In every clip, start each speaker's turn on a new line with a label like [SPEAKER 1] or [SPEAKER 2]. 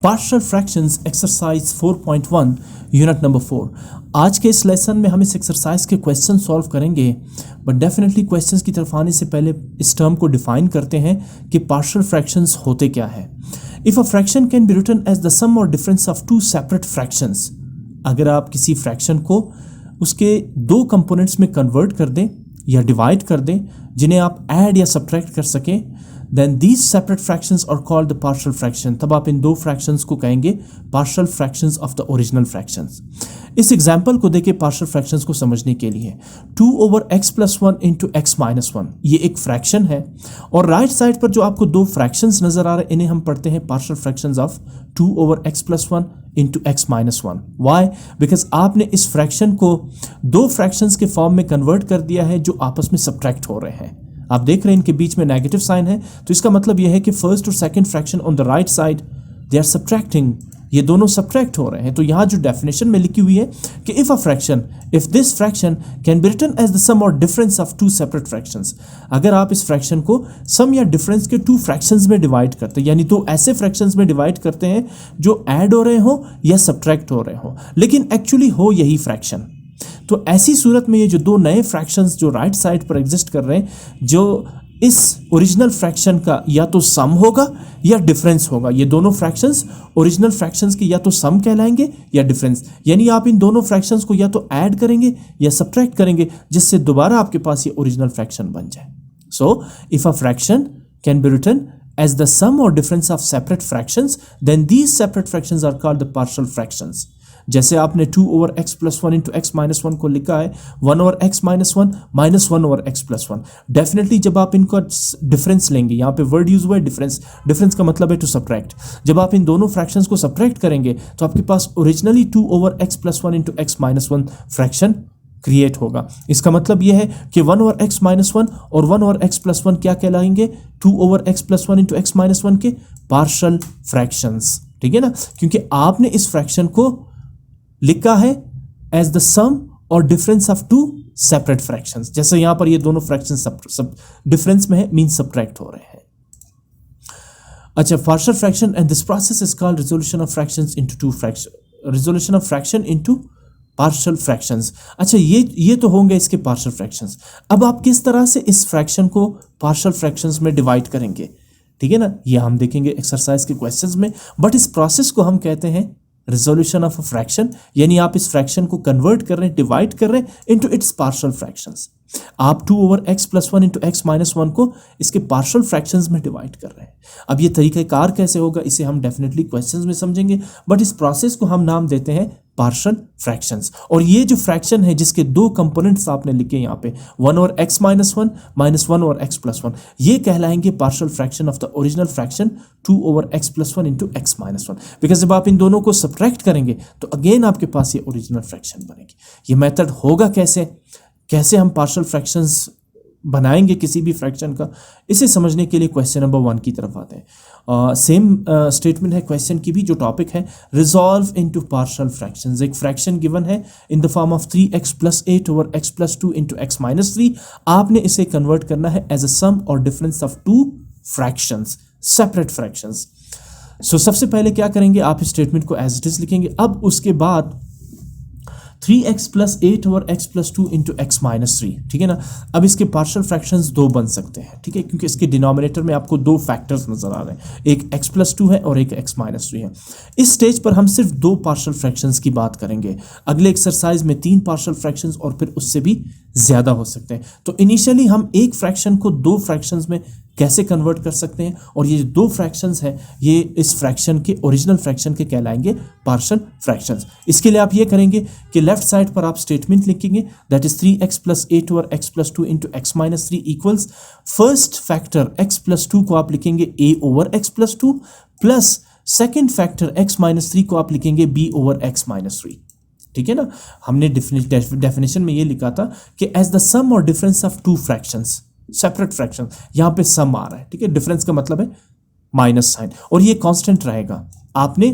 [SPEAKER 1] Partial fractions exercise 4.1 unit number 4। आज के इस लेसन में हम इस एक्सरसाइज के क्वेश्चन सॉल्व करेंगे, बट डेफिनेटली क्वेश्चंस की तरफ आने से पहले इस टर्म को डिफाइन करते हैं कि पार्शियल फ्रैक्शंस होते क्या है। If a fraction can be written as the sum और difference of two separate fractions, अगर आप किसी फ्रैक्शन को उसके दो कंपोनेंट्स में कन्वर्ट कर दें या डिवाइड कर दें जिन्हें आप ऐड या सब्ट्रैक्ट कर सकें, then these separate fractions are called the partial fraction। तब आप इन दो fractions को कहेंगे partial fractions of the original fractions। इस एग्जाम्पल को देखिए partial fractions को समझने के लिए 2/x+1 into x-1 ये एक फ्रैक्शन है, और राइट साइड पर जो आपको दो फ्रैक्शंस नजर आ रहे हैं इन्हें हम पढ़ते हैं partial fractions of 2/x+1 into x-1। Why? Because आपने इस फ्रैक्शन को दो फ्रैक्शंस के फॉर्म में कन्वर्ट कर दिया है जो आपस में सब्ट्रैक्ट हो रहे हैं। आप देख रहे हैं इनके बीच में नेगेटिव साइन है, तो इसका मतलब यह है कि फर्स्ट और second fraction on the right side they are subtracting, ये दोनों सब्ट्रैक्ट हो रहे हैं। तो यहाँ जो डेफिनेशन में लिखी हुई है कि if this fraction can be written as the sum और difference of two separate fractions, अगर आप इस फ्रैक्शन को सम या डिफरेंस के टू फ्रैक्शंस में डिवाइड करते हैं, यानी दो ऐसे फ्रैक्शंस में डिवाइड करते हैं जो ऐड हो रहे हो या सब्ट्रैक्ट हो रहे हो, लेकिन एक्चुअली हो यही फ्रैक्शन, तो ऐसी सूरत में ये जो दो नए फ्रैक्शंस जो राइट साइड पर एग्जिस्ट कर रहे हैं, जो इस ओरिजिनल फ्रैक्शन का या तो सम होगा या डिफरेंस होगा। ये दोनों फ्रैक्शंस ओरिजिनल फ्रैक्शंस के या तो सम कहलाएंगे या डिफरेंस, यानी आप इन दोनों फ्रैक्शंस को या तो ऐड करेंगे या सब्ट्रैक्ट करेंगे, जिससे दोबारा आपके पास ये ओरिजिनल फ्रैक्शन बन जाए। So if a fraction can be written as the sum or difference of separate fractions, then these separate fractions are called the partial fractions। जैसे आपने 2/x+1 into x-1 को लिखा है 1/x-1 minus 1/x+1। डेफिनेटली जब आप इनका difference लेंगे, यहाँ पे वर्ड यूज हुआ है डिफरेंस, डिफरेंस का मतलब है टू सब्ट्रैक्ट। जब आप इन दोनों फ्रैक्शंस को सब्ट्रैक्ट करेंगे तो आपके पास originally 2/x+1 into x-1 fraction create होगा। इसका मतलब यह है कि 1/x-1 और 1/x+1 क्या कहलाएंगे? 2/x+1 into x-1 के पार्शियल फ्रैक्शंस, ठीक है ना, क्योंकि आपने इस फ्रैक्शन को लिखा है एज द सम और difference of two separate fractions. जैसे यहां पर ये दोनों फ्रैक्शंस सब डिफरेंस में है, मीन सब्ट्रैक्ट हो रहे हैं। अच्छा, partial fraction and this process is called resolution of fractions into two fraction, resolution of fraction into partial fractions. अच्छा, ये तो होंगे इसके पार्शियल फ्रैक्शंस। अब आप किस तरह से इस फ्रैक्शन को पार्शियल फ्रैक्शंस में डिवाइड करेंगे, ठीक है ना, ये हम देखेंगे एक्सरसाइज के क्वेश्चंस में। बट इस प्रोसेस को हम कहते हैं रिजोल्यूशन ऑफ अ फ्रैक्शन, यानी आप इस फ्रैक्शन को कन्वर्ट कर रहे हैं, डिवाइड कर रहे हैं इनटू इट्स पार्शियल फ्रैक्शंस। आप 2/x+1 into x-1 को इसके पार्शियल फ्रैक्शंस में डिवाइड कर रहे हैं। अब ये तरीक़ाकार कैसे होगा इसे हम डेफिनेटली क्वेश्चंस में समझेंगे, बट इस प्रोसेस को हम नाम देते हैं पार्शियल फ्रैक्शंस। और ये जो फ्रैक्शन है जिसके दो कंपोनेंट्स आपने लिखे यहाँ पे 1/x-1 minus 1/x+1, ये कहलाएंगे partial fraction of the original fraction 2/x+1 into x-1। Because जब आप इन दोनों को सब्ट्रैक्ट करेंगे तो अगेन आपके पास ये ओरिजिनल फ्रैक्शन बनेगी। ये मेथड होगा कैसे हम पार्शियल फ्रैक्शंस बनाएंगे किसी भी फ्रैक्शन का, इसे समझने के लिए क्वेश्चन नंबर 1 की तरफ आते हैं। सेम स्टेटमेंट है क्वेश्चन की भी, जो टॉपिक है रिजॉल्व इनटू पार्शियल फ्रैक्शंस। एक फ्रैक्शन गिवन है in the form of 3x+8/x+2 into x-3। आपने इसे कन्वर्ट करना है एज अ सम और difference of two fractions, separate fractions. So सबसे पहले क्या करेंगे, आप इस स्टेटमेंट को एज इट इज लिखेंगे। अब उसके बाद 3x+8/x+2 into x-3, ठीक है ना। अब इसके पार्शियल फ्रैक्शंस दो बन सकते हैं, ठीक है, क्योंकि इसके डिनोमिनेटर में आपको दो फैक्टर्स नजर आ रहे हैं, एक x+2 है और एक x-3 है। इस स्टेज पर हम सिर्फ दो पार्शियल फ्रैक्शंस की बात करेंगे। अगले एक्सरसाइज में 3 पार्शियल फ्रैक्शंस और फिर उससे भी ज्यादा हो सकते हैं। तो इनिशियली हम एक फ्रैक्शन को दो फ्रैक्शंस में कैसे कन्वर्ट कर सकते हैं, और ये दो फ्रैक्शंस हैं ये इस फ्रैक्शन के ओरिजिनल फ्रैक्शन के कहलाएंगे पार्शियल फ्रैक्शंस। इसके लिए आप ये करेंगे कि लेफ्ट साइड पर आप स्टेटमेंट लिखेंगे, that is 3x+8/x+2 into x-3 equals first factor x+2 को आप लिखेंगे a/x+2 plus second factor x-3 को आप लिखेंगे b/x-3, ठीक है ना। हमने डेफिनेशन में ये लिखा था कि एज द सम और difference of two fractions, separate fraction, यहाँ पे सम आ रहा है, ठीक है, डिफरेंस का मतलब है माइनस साइन, और ये कांस्टेंट रहेगा। आपने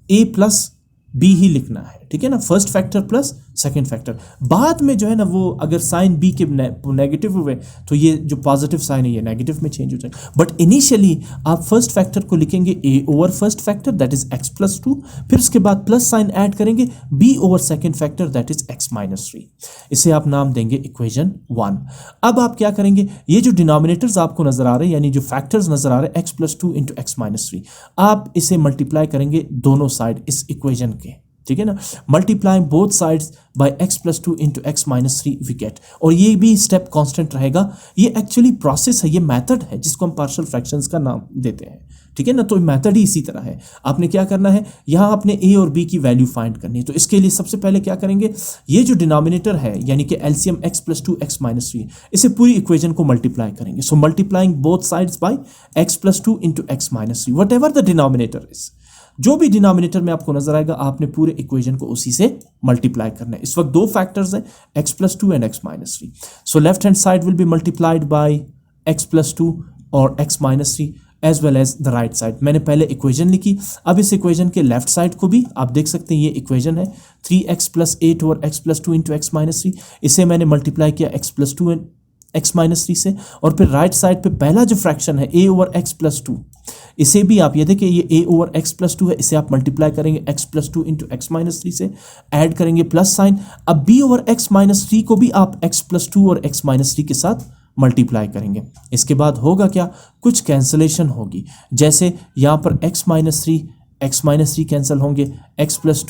[SPEAKER 1] a प्लस b ही लिखना है, ठीक है ना, first factor plus second factor. बाद में जो है ना वो अगर साइन बी के नेगेटिव हुए तो ये जो पॉजिटिव साइन है ये नेगेटिव में चेंज हो जाएगा। बट इनिशियली आप फर्स्ट फैक्टर को लिखेंगे a over first factor that is x plus 2, फिर उसके बाद प्लस साइन ऐड करेंगे b over second factor that is x minus 3। इसे आप नाम देंगे इक्वेशन 1। अब आप क्या करेंगे, ये जो डिनोमिनेटर्स आपको नजर आ रहे हैं यानी जो फैक्टर्स नजर आ रहे हैं x plus 2 into x minus 3, आप इसे मल्टीप्लाई करेंगे दोनों साइड इस इक्वेशन के, ठीक है ना। Multiplying both sides by x plus 2 into x minus 3 we get, और ये भी स्टेप कांस्टेंट रहेगा। ये एक्चुअली प्रोसेस है, ये मेथड है जिसको हम पार्शियल फ्रैक्शंस का नाम देते हैं, ठीक है ना। तो मेथड ही इसी तरह है। आपने क्या करना है, यहाँ आपने a और b की वैल्यू फाइंड करनी है। तो इसके लिए सबसे पहले क्या करेंगे, ये जो डिनोमिनेटर है यानी कि LCM x plus 2 x minus 3, इसे पूरी इक्वेशन को मल्टीप्लाई करेंगे। So multiplying both sides by x plus 2 into x minus 3 whatever the denominator is, जो भी डिनोमिनेटर में आपको नजर आएगा आपने पूरे इक्वेशन को उसी से मल्टीप्लाई करना है। इस वक्त दो फैक्टर्स हैं x plus 2 and x minus 3। So left hand side will be multiplied by x plus 2 और x minus 3 as well as the right side. मैंने पहले इक्वेशन लिखी, अब इस इक्वेशन के लेफ्ट साइड को भी आप देख सकते हैं, ये इक्वेशन है 3x प्लस 8 और x plus 2 into x minus 3, इसे मैंने मल्टीप्लाई किया x plus 2 and x minus 3 से, और फिर राइट साइड पे पहला जो फ्रैक्शन है a ओवर एक्स प्लस 2, इसे भी आप ये देखिए ये a ओवर x प्लस 2 है, इसे आप मल्टीप्लाई करेंगे x plus 2 into x minus 3 से, ऐड करेंगे प्लस साइन। अब b ओवर x माइनस 3 को भी आप x प्लस 2 और x माइनस 3 के साथ मल्टीप्लाई करेंगे। इसके बाद होगा क्या, कुछ कैंसलेशन होगी, जैसे यहाँ पर x माइनस 3 कैंसिल होंगे, x प्लस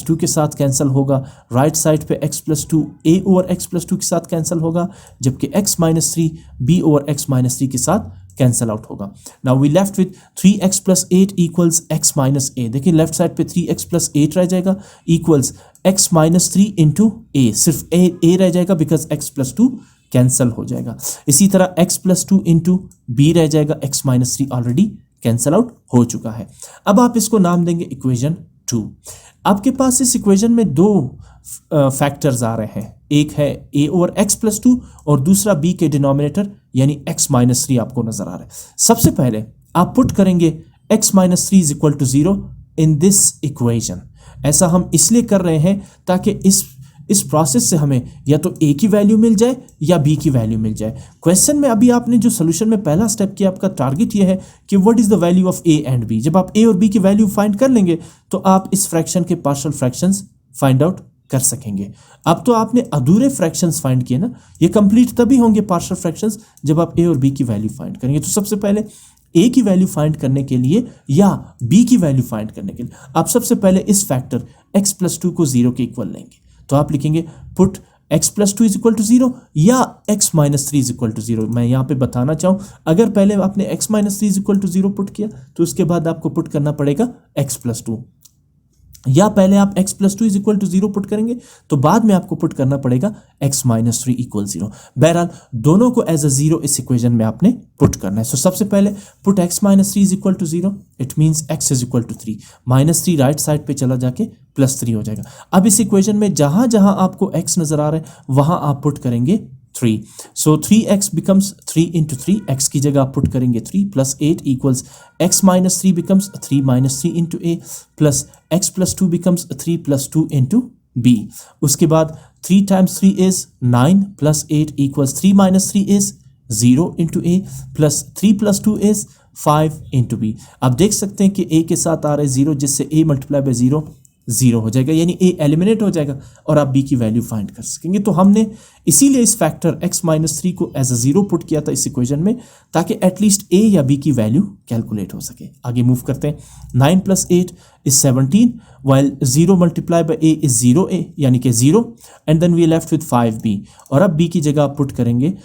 [SPEAKER 1] 2 के साथ कैंसिल होगा, राइट साइड पे x plus 2 a over x plus 2 के साथ कैंसिल होगा, जबकि x minus 3 b over x minus 3 के साथ कैंसिल आउट होगा। Now we left with 3x plus 8 equals x minus a। देखिए लेफ्ट साइड पे 3x प्लस 8 रह जाएगा equals x minus 3 into a, सिर्फ a रह जाएगा बिकॉज x प्लस 2 कैंसिल हो जाएगा। इसी तरह x प्लस 2 इंटू b रह जाएगा, x minus 3 already cancel out हो चुका है। अब आप इसको नाम देंगे इक्वेशन 2। आपके पास इस इक्वेशन में दो फैक्टर्स आ रहे हैं, एक है a ओवर x प्लस 2 और दूसरा b के डिनोमिनेटर यानी x माइनस 3 आपको नजर आ रहा है। सबसे पहले आप पुट करेंगे x minus 3 is equal to 0 in this equation. ऐसा हम इसलिए कर रहे हैं ताकि इस प्रोसेस से हमें या तो a की वैल्यू मिल जाए या b की वैल्यू मिल जाए। क्वेश्चन में अभी आपने जो सोल्यूशन में पहला स्टेप किया, आपका टारगेट ये है कि what is the value of a and b। जब आप a और b की वैल्यू फाइंड कर लेंगे तो आप इस फ्रैक्शन के पार्शियल फ्रैक्शंस फाइंड आउट कर सकेंगे। अब तो आपने अधूरे फ्रैक्शंस फाइंड किए ना, ये कंप्लीट तभी होंगे पार्शियल फ्रैक्शंस जब आप a और b की वैल्यू फाइंड करेंगे। तो सबसे पहले a की वैल्यू फाइंड करने के लिए या b की वैल्यू फाइंड करने के लिए आप सबसे पहले इस फैक्टर x प्लस 2 को 0 के इक्वल लेंगे। तो आप लिखेंगे put x plus 2 is equal to 0 या x minus 3 is equal to 0। मैं यहाँ पे बताना चाहूँ, अगर पहले आपने x minus 3 is equal to 0 put किया तो उसके बाद आपको पुट करना पड़ेगा x प्लस 2, या पहले आप x plus 2 is equal to 0 put करेंगे तो बाद में आपको पुट करना पड़ेगा x माइनस 3 इक्वल 0। बहरहाल दोनों को एज अ 0 इस इक्वेशन में आपने पुट करना है। सो सबसे पहले put x minus 3 is equal to 0, it means x is equal to 3, minus 3 right side पे चला जाके प्लस 3 हो जाएगा। अब इस इक्वेशन में जहां जहां आपको x नजर आ रहा है वहां आप पुट करेंगे 3। सो 3x बिकम्स 3 इंटू 3, x की जगह आप पुट करेंगे 3 plus 8 equals x minus 3 becomes 3 minus 3 into a plus x plus 2 becomes 3 plus 2 into b। उसके बाद 3 times 3 is 9 plus 8 equals 3 minus 3 is 0 into a plus 3 plus 2 is 5 into b। आप देख सकते हैं कि a के साथ आ रहे 0 जिससे a मल्टीप्लाई बाय 0 हो जाएगा, यानी a एलिमिनेट हो जाएगा और आप b की वैल्यू फाइंड कर सकेंगे। तो हमने इसीलिए इस फैक्टर x माइनस 3 को एज अ 0 पुट किया था इस इक्वेशन में ताकि एटलीस्ट a या b की वैल्यू कैलकुलेट हो सके। आगे मूव करते हैं। 9 plus 8 is 17 while 0 multiply by a is 0a यानी कि 0 and then we left with 5b, और अब b की जगह आप पुट करेंगे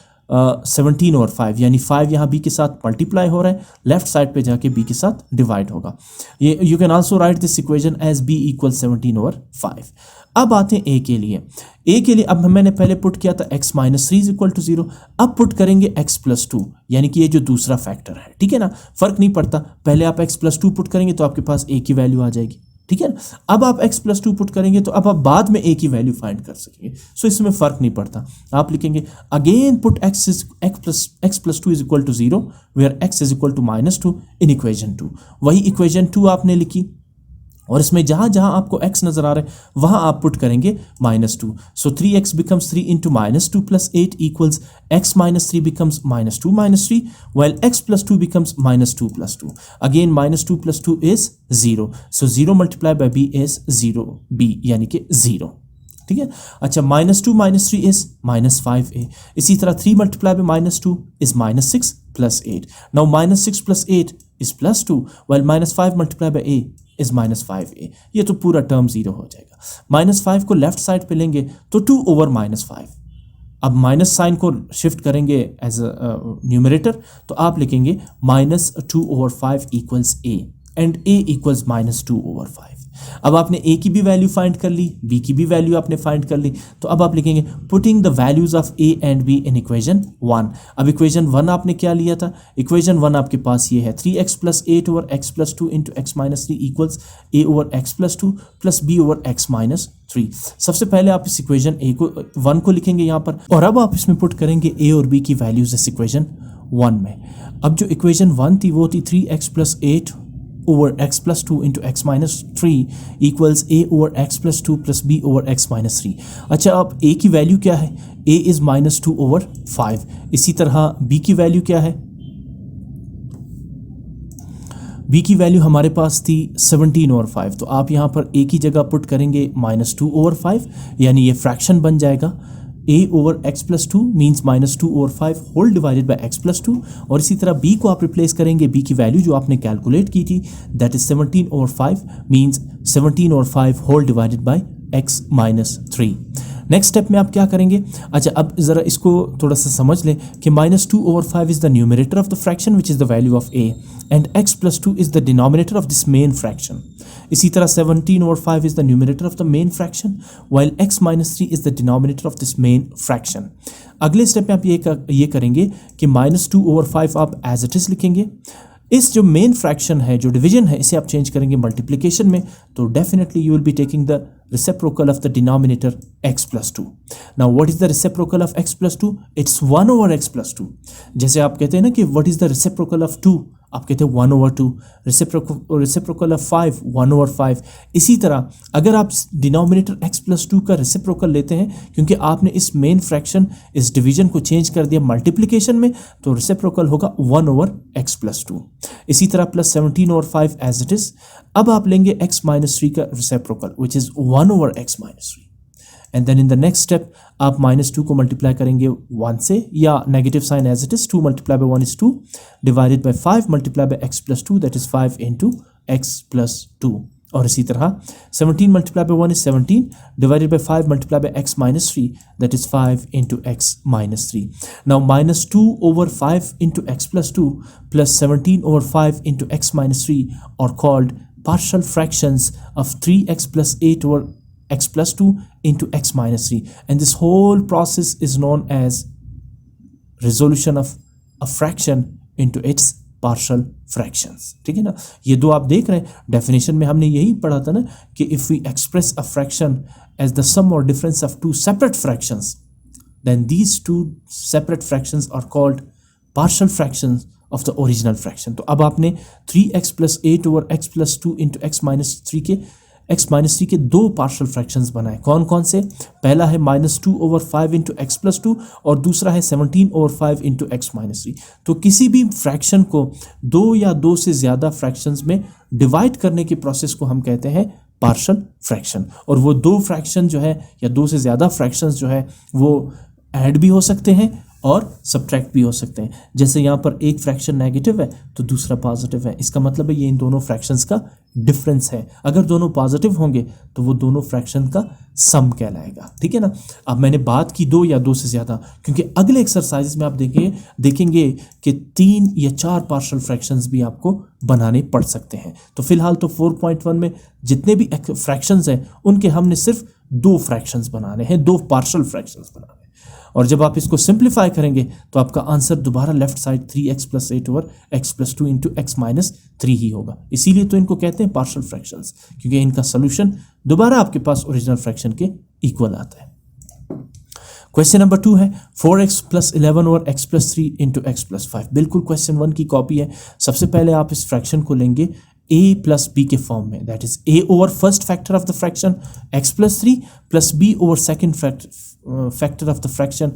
[SPEAKER 1] 17 और 5 यानी 5 यहाँ b के साथ मल्टीप्लाई हो रहा है, लेफ्ट साइड पे जाके b के साथ डिवाइड होगा। ये you can also write this equation as b equal 17 और 5। अब आते हैं a के लिए अब मैंने पहले पुट किया था x minus 3 is equal to 0, अब पुट करेंगे x प्लस 2 यानी कि ये जो दूसरा फैक्टर है, ठीक है ना, फर्क नहीं पड़ता, पहले आप x प्लस 2 पुट करेंगे तो आपके पास a की वैल्यू आ जाएगी, ठीक है ना। अब आप x प्लस 2 पुट करेंगे तो अब आप बाद में a की वैल्यू फाइंड कर सकेंगे। सो इसमें फर्क नहीं पड़ता, आप लिखेंगे again put x plus 2 is equal to 0 where x is equal to minus 2 in equation 2। वही इक्वेशन 2 आपने लिखी और इसमें जहाँ जहाँ आपको x नज़र आ रहा है वहाँ आप पुट करेंगे -2. सो 3x becomes 3 into -2 plus 8 equals x minus 3 becomes -2 minus 3, while x plus 2 becomes -2 plus 2. Again -2 plus 2 is 0. So 0 multiplied by b is 0 b यानी कि 0. ठीक है. अच्छा, -2 minus 3 is -5a. इसी तरह 3 multiplied by -2 is -6 plus 8. Now -6 plus 8 is +2, while -5 multiplied by a is -5a. ये तो पूरा टर्म 0 हो जाएगा. -5 को लेफ्ट साइड पे लेंगे तो 2 over -5. अब माइनस साइन को शिफ्ट करेंगे एज न्यूमरेटर, तो आप लिखेंगे -2 over 5 equals a and a equals -2 over 5. अब आपने a की भी वैल्यू फाइंड कर ली, b की भी वैल्यू आपने फाइंड कर ली, तो अब आप लिखेंगे putting the values of a and b in equation 1. अब इक्वेशन 1 आपने क्या लिया था? इक्वेशन 1 आपके पास ये है 3x plus 8 over x plus 2 into x minus 3 equals a over x plus 2 plus b over x minus 3. सबसे पहले आप इस इक्वेशन a को 1 को लिखेंगे यहाँ पर, और अब आप इसमें पुट करेंगे a और b की वैल्यूज इस इक्वेशन 1 में. अब जो इक्वेशन 1 थी वो थी 3x plus 8 over x plus 2 into x minus 3 equals a over x plus 2 plus b over x minus 3. अच्छा, अब a की वैल्यू क्या है? a is -2 over 5. इसी तरह b की वैल्यू क्या है? b की वैल्यू हमारे पास थी 17 over 5. तो आप यहाँ पर a की जगह पुट करेंगे -2 over 5, यानी ये फ्रैक्शन बन जाएगा. a over x plus 2 means -2 over 5 whole divided by x plus 2. और इसी तरह b को आप रिप्लेस करेंगे, b की वैल्यू जो आपने कैलकुलेट की थी that is 17 over 5 means 17 over 5 whole divided by x minus 3. Next step में आप क्या करेंगे? अच्छा, अब ज़रा इसको थोड़ा सा समझ लें कि -2 over 5 is the numerator of the fraction which is the value of a and x plus 2 is the denominator of this main fraction. इसी तरह 17 over 5 is the numerator of the main fraction while x minus 3 is the denominator of this main fraction. अगले step में आप ये करेंगे कि -2 over 5 आप as it is लिखेंगे. इस जो मेन फ्रैक्शन है, जो डिवीजन है, इसे आप चेंज करेंगे मल्टीप्लिकेशन में, तो definitely you will be taking the reciprocal of the denominator x plus 2. Now what is the reciprocal of x plus 2? It's 1 over x plus 2. जैसे आप कहते हैं ना कि what is the reciprocal of 2? आप कहते हैं 1 over 2. reciprocal of 5, 1 over 5. इसी तरह अगर आप डिनोमिनेटर x plus 2 का रेसिप्रोकल लेते हैं, क्योंकि आपने इस मेन फ्रैक्शन, इस डिवीजन को चेंज कर दिया मल्टीप्लिकेशन में, तो रेसिप्रोकल होगा 1 over x plus 2. इसी तरह plus 17 over 5 as it is. अब आप लेंगे x minus 3 का reciprocal which is 1 over x minus 3. And then in the next step आप -2 को मल्टीप्लाई करेंगे 1 से, या negative sign as it is. 2 multiplied by 1 is 2 divided by 5 multiplied by x plus 2, that is 5 into x plus 2. और इसी तरह 17 multiplied by 1 is 17 divided by 5 multiplied by x minus 3, that is 5 into x minus 3. Now -2 over 5 into x plus 2 plus 17 over 5 into x minus 3 are called partial fractions of 3x plus 8 over x plus 2 into x minus 3, and this whole process is known as resolution of a fraction into its partial fractions. ठीक है ना? ये दो आप देख रहे हैं, definition में हमने यही पढ़ा था ना कि if we express a fraction as the sum or difference of two separate fractions, then these two separate fractions are called partial fractions of the original fraction. तो अब आपने 3x plus 8 over x plus 2 into x minus 3 के दो partial fractions बनाए. कौन कौन से? पहला है -2 over 5 into x plus 2 और दूसरा है 17 over 5 into x minus 3. तो किसी भी फ्रैक्शन को दो या दो से ज़्यादा फ्रैक्शंस में डिवाइड करने के प्रोसेस को हम कहते हैं पार्शियल फ्रैक्शन. और वो दो फ्रैक्शन जो है या दो से ज़्यादा फ्रैक्शंस जो है वो ऐड भी हो सकते हैं और सब्ट्रैक्ट भी हो सकते हैं. जैसे यहाँ पर एक फ्रैक्शन नेगेटिव है तो दूसरा पॉजिटिव है, इसका मतलब है ये इन दोनों फ्रैक्शंस का डिफरेंस है. अगर दोनों पॉजिटिव होंगे तो वो दोनों फ्रैक्शन का सम कहलाएगा. ठीक है ना? अब मैंने बात की दो या दो से ज़्यादा, क्योंकि अगले एक्सरसाइज में आप देखेंगे कि 3 या 4 पार्शियल फ्रैक्शंस भी आपको बनाने पड़ सकते हैं. तो फिलहाल तो 4.1 में जितने भी फ्रैक्शंस हैं उनके हमने सिर्फ 2 फ्रैक्शंस बनाने हैं, 2 पार्शियल फ्रैक्शंस बनाने हैं. और जब आप इसको सिंप्लीफाई करेंगे तो आपका आंसर दोबारा left side 3x plus 8 over x plus 2 into x minus 3 ही होगा. इसीलिए तो इनको कहते हैं पार्शियल फ्रैक्शंस, क्योंकि इनका सोल्यूशन दोबारा आपके पास ओरिजिनल फ्रैक्शन के इक्वल आता है. क्वेश्चन नंबर 2 है 4x plus 11 over x plus 3 into x plus 5. बिल्कुल क्वेश्चन 1 की कॉपी है. सबसे पहले आप इस फ्रैक्शन को लेंगे ए प्लस बी के फॉर्म में, that is a over first factor of the fraction x plus three plus b over second factor of the fraction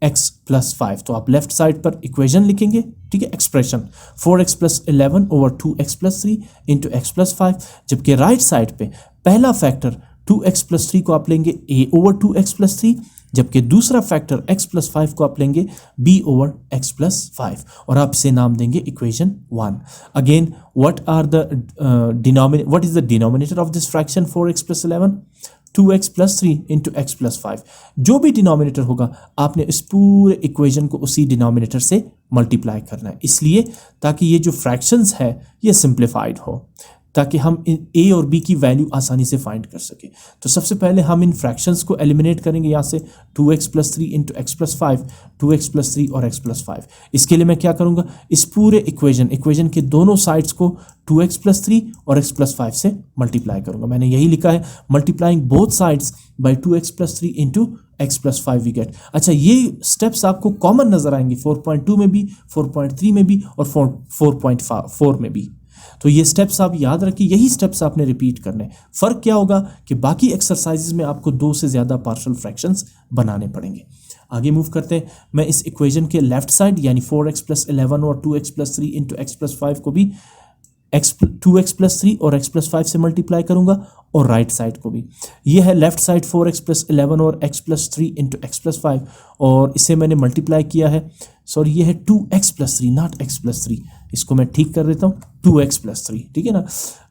[SPEAKER 1] x plus 5। तो आप लेफ्ट साइड पर इक्वेशन लिखेंगे, ठीक है, एक्सप्रेशन 4x प्लस 11 ओवर 2x plus 3 into x plus 5, जबकि right side पे पहला फैक्टर 2x प्लस 3 को आप लेंगे a ओवर 2x प्लस 3, जबकि दूसरा फैक्टर x प्लस 5 को आप लेंगे b ओवर x प्लस 5 और आप इसे नाम देंगे equation 1। Again what is the denominator of this fraction 4x plus 11? 2x plus 3 into x plus 5। जो भी डिनोमिनेटर होगा आपने इस पूरे इक्वेशन को उसी डिनोमिनेटर से मल्टीप्लाई करना है, इसलिए ताकि ये जो फ्रैक्शंस है ये सिंप्लीफाइड हो, ताकि हम इन a और b की वैल्यू आसानी से फाइंड कर सकें। तो सबसे पहले हम इन फ्रैक्शंस को एलिमिनेट करेंगे यहाँ से 2x plus 3 into x plus 5, 2x plus 3 और x प्लस 5। इसके लिए मैं क्या करूँगा, इस पूरे इक्वेशन के दोनों साइड्स को 2x प्लस 3 और x प्लस 5 से मल्टीप्लाई करूँगा। मैंने यही लिखा है, multiplying both sides by 2x plus 3 into x plus 5 we get. अच्छा, ये स्टेप्स आपको कॉमन नजर आएंगे 4.2 में भी, 4.3 में भी और 4.4 में भी। तो ये स्टेप्स आप याद रखिए, यही स्टेप्स आपने रिपीट करने। फर्क क्या होगा कि बाकी एक्सरसाइजेज में आपको 2 से ज़्यादा पार्शियल फ्रैक्शंस बनाने पड़ेंगे। आगे मूव करते हैं। मैं इस इक्वेशन के लेफ्ट साइड यानी 4x प्लस 11 और 2x plus 3 into x plus 5 को भी 2x प्लस 3 और x प्लस 5 से मल्टीप्लाई करूंगा, और राइट साइड को भी। ये है लेफ्ट साइड 4x प्लस 11 और x plus 3 into x plus 5, और इसे मैंने मल्टीप्लाई किया है, सॉरी ये है 2x plus 3 not x plus 3, इसको मैं ठीक कर देता हूँ 2x प्लस 3, ठीक है ना।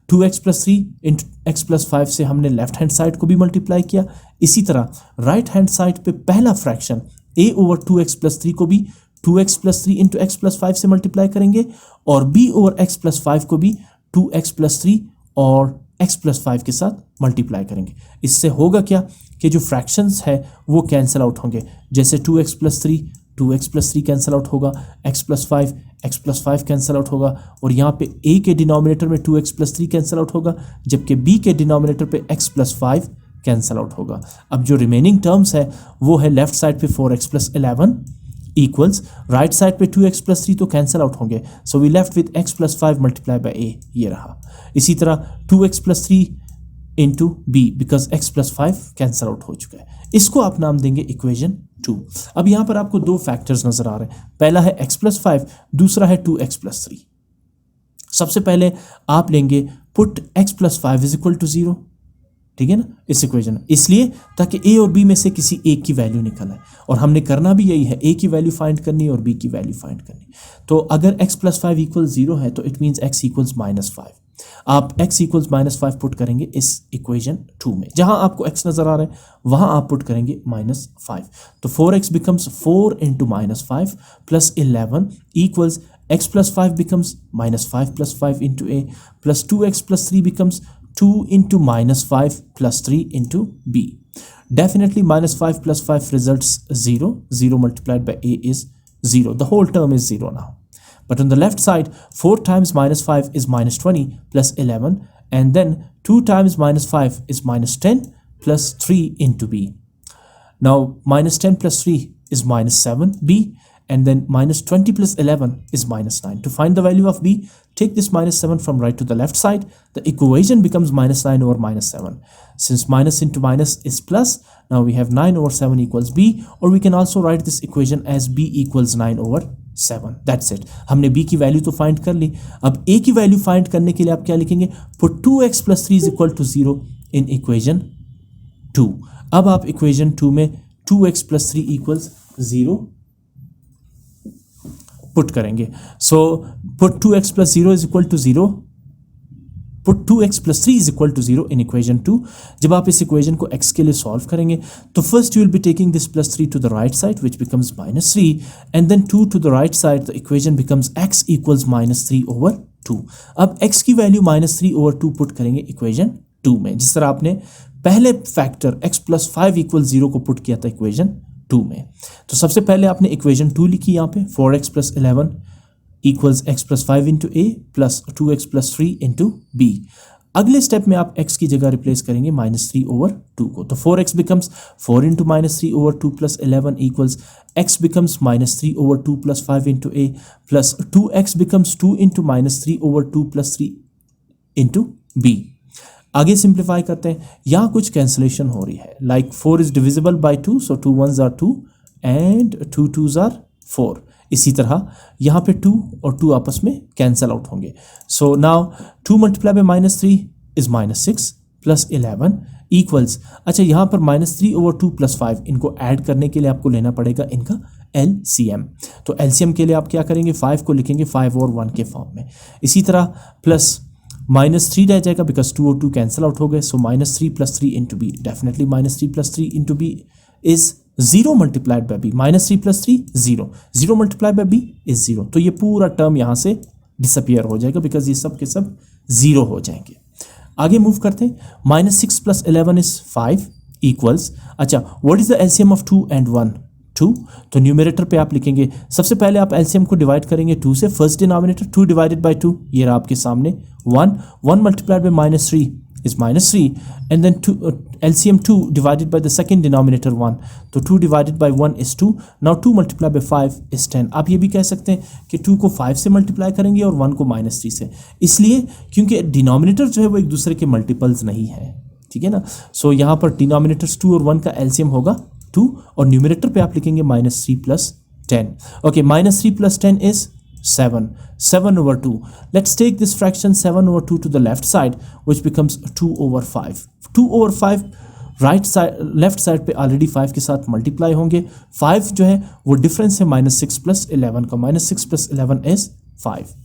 [SPEAKER 1] 2x plus 3 into x plus 5 से हमने लेफ्ट हैंड साइड को भी मल्टीप्लाई किया। इसी तरह राइट हैंड साइड पे पहला fraction a over 2x plus 3 को भी 2x plus 3 into x plus 5 से मल्टीप्लाई करेंगे, और b ओवर x प्लस 5 को भी 2x प्लस 3 और x प्लस 5 के साथ मल्टीप्लाई करेंगे। इससे होगा क्या कि जो फ्रैक्शंस है वो कैंसिल आउट होंगे, जैसे 2x plus 3 2x plus 3 cancel out होगा, x प्लस 5 कैंसिल आउट होगा, और यहाँ पे a के डिनोमिनेटर में 2x प्लस 3 कैंसिल आउट होगा, जबकि b के डिनोमिनेटर पे x प्लस 5 कैंसिल आउट होगा। अब जो रिमेनिंग टर्म्स है वो है लेफ्ट साइड पे 4x plus 11 equals, right side पे 2x प्लस 3 तो कैंसिल आउट होंगे, so we left with x plus 5 multiply by a, ये रहा। इसी तरह 2x plus 3 into b, because x plus 5 cancel out हो चुका है, इसको आप नाम देंगे इक्वेशन 2। अब यहाँ पर आपको 2 फैक्टर्स नजर आ रहे हैं, पहला है x प्लस 5, दूसरा है 2x प्लस 3। सबसे पहले आप लेंगे put x plus 5 is equal to 0, ठीक है ना, इस इक्वेशन, इसलिए ताकि a और b में से किसी एक की वैल्यू निकल आए, और हमने करना भी यही है, a की वैल्यू फाइंड करनी और b की वैल्यू फाइंड करनी। तो अगर x प्लस 5 इक्वल 0 है तो it means x equals minus 5। आप x इक्वल्स माइनस 5 पुट करेंगे इस इक्वेशन 2 में, जहां आपको x नजर आ रहा है वहां आप पुट करेंगे माइनस 5। तो 4x becomes 4 into minus 5 plus 11 equals x plus 5 becomes minus 5 plus 5 into a, plus 2x plus 3 becomes 2 into minus 5 plus 3 into b. Definitely minus 5 plus 5 results 0. 0 multiplied by a is 0. The whole term is 0 now. But on the left side, 4 times minus 5 is minus 20 plus 11. And then 2 times minus 5 is minus 10 plus 3 into b. Now minus 10 plus 3 is minus 7b. And then minus 20 plus 11 is minus 9. To find the value of b, take this minus 7 from right to the left side. The equation becomes minus 9 over minus 7. Since minus into minus is plus, now we have 9 over 7 equals b, or we can also write this equation as b equals 9 over 7. That's it. हमने b की value तो find कर ली। अब a की value find करने के लिए आप क्या लिखेंगे, put 2x plus 3 is equal to 0 in equation 2. अब आप equation 2 में 2x plus 3 equals 0 पुट करेंगे। So put 2x plus 0 is equal to 0, put 2x plus 3 is equal to 0 in equation 2। जब आप इस इक्वेशन को x के लिए सॉल्व करेंगे तो first you will be taking this plus 3 to the right side which becomes minus 3, and then 2 to the right side, the equation becomes x equals minus 3 over 2। अब x की value minus 3 over 2 put करेंगे equation 2 में, जिस तरह आपने पहले factor x plus 5 equal 0 को put किया था इक्वेशन 2 में। तो सबसे पहले आपने इक्वेशन 2 लिखी यहाँ पे, 4x plus 11 equals x plus 5 into ए plus 2x plus 3 into B. अगले स्टेप में आप x की जगह रिप्लेस करेंगे माइनस 3 ओवर 2 को, तो 4x becomes 4 into minus 3 over 2 plus 11 equals x becomes minus 3 over 2 plus 5 into ए plus 2x becomes 2 into minus 3 over 2 plus 3 into B. आगे simplify करते हैं, यहाँ कुछ कैंसिलेशन हो रही है, लाइक 4 इज डिविजिबल बाई 2, सो 2 1s are 2 and 2 2s are 4। इसी तरह यहाँ पे 2 और 2 आपस में कैंसल आउट होंगे। So now 2 multiply by -3 is -6 plus 11 equals, अच्छा यहाँ पर -3/2 + 5, इनको ऐड करने के लिए आपको लेना पड़ेगा इनका LCM। तो LCM के लिए आप क्या करेंगे, 5 को लिखेंगे 5 और 1 के फॉर्म में। इसी तरह प्लस -3 रह जाएगा बिकॉज 2 और 2 कैंसिल आउट हो गए। So -3 + 3 into b, definitely -3 + 3 into b is 0 multiplied by b. -3 + 3 0, 0 multiplied by b is 0। तो ये पूरा टर्म यहाँ से डिसअपियर हो जाएगा बिकॉज ये सब के सब 0 हो जाएंगे। आगे मूव करते हैं, -6 + 11 इज 5 इक्वल्स, अच्छा what is the LCM of 2 and 1? 2। तो न्यूमरेटर पे आप लिखेंगे, सबसे पहले आप एलसीएम को डिवाइड करेंगे 2 से, फर्स्ट डिनोमिनेटर 2 डिवाइडेड बाई 2, ये रहा आपके सामने 1 multiplied by -3 is -3 and then 2 LCM 2 divided by the second denominator 1, तो 2 divided by 1 is 2, now 2 multiplied by 5 is 10। आप ये भी कह सकते हैं कि 2 को 5 से मल्टीप्लाई करेंगे और 1 को -3 से, इसलिए क्योंकि डिनोमिनेटर जो है वो एक दूसरे के मल्टीपल्स नहीं है, ठीक है ना। सो यहाँ पर डिनोमिनेटर्स 2 और 1 का LCM होगा 2 और न्यूमरेटर पे आप लिखेंगे -3 + 10। Okay, -3 + 10 is 7/2। Let's take this fraction 7/2 to the left side, which becomes 2/5। 2/5 right side left side पे ऑलरेडी 5 के साथ मल्टीप्लाई होंगे। 5 जो है वो डिफरेंस है -6 + 11 का, -6 + 11 is 5।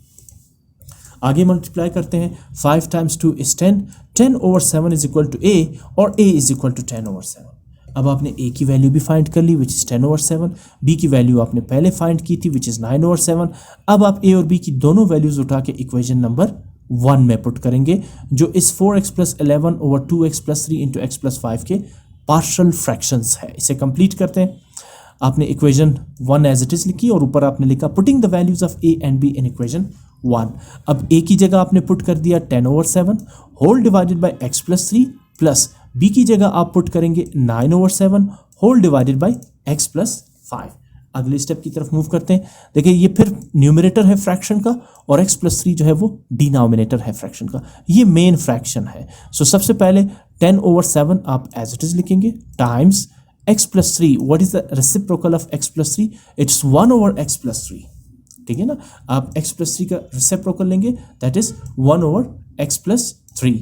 [SPEAKER 1] आगे मल्टीप्लाई करते हैं, 5 × 2 is 10, 10/7 is equal to a और a is equal to 10/7। अब आपने a की वैल्यू भी फाइंड कर ली विच इज़ 10/7, b की वैल्यू आपने पहले फाइंड की थी विच इज़ 9/7। अब आप a और b की दोनों वैल्यूज उठा के इक्वेशन नंबर 1 में पुट करेंगे, जो इस 4x + 11/2x + 3 × x + 5 के पार्शियल फ्रैक्शंस है। इसे कंप्लीट करते हैं, आपने इक्वेशन 1 एज इट इज़ लिखी और ऊपर आपने लिखा putting the values of a and b in equation 1। अब a की जगह आपने पुट कर दिया 10/7 whole divided by x + 3 plus b की जगह आप पुट करेंगे 9/7 होल डिवाइडेड बाई x + 5। अगले स्टेप की तरफ मूव करते हैं, देखिए ये फिर न्यूमरेटर है फ्रैक्शन का और x + 3 जो है वो डिनोमिनेटर है फ्रैक्शन का, ये मेन फ्रैक्शन है। सो सबसे पहले 10/7 आप एज इट इज लिखेंगे times x + 3, what is the reciprocal of x + 3? It's 1/x + 3, ठीक है ना। आप x + 3 का रेसिप्रोकल लेंगे दैट इज 1/x + 3,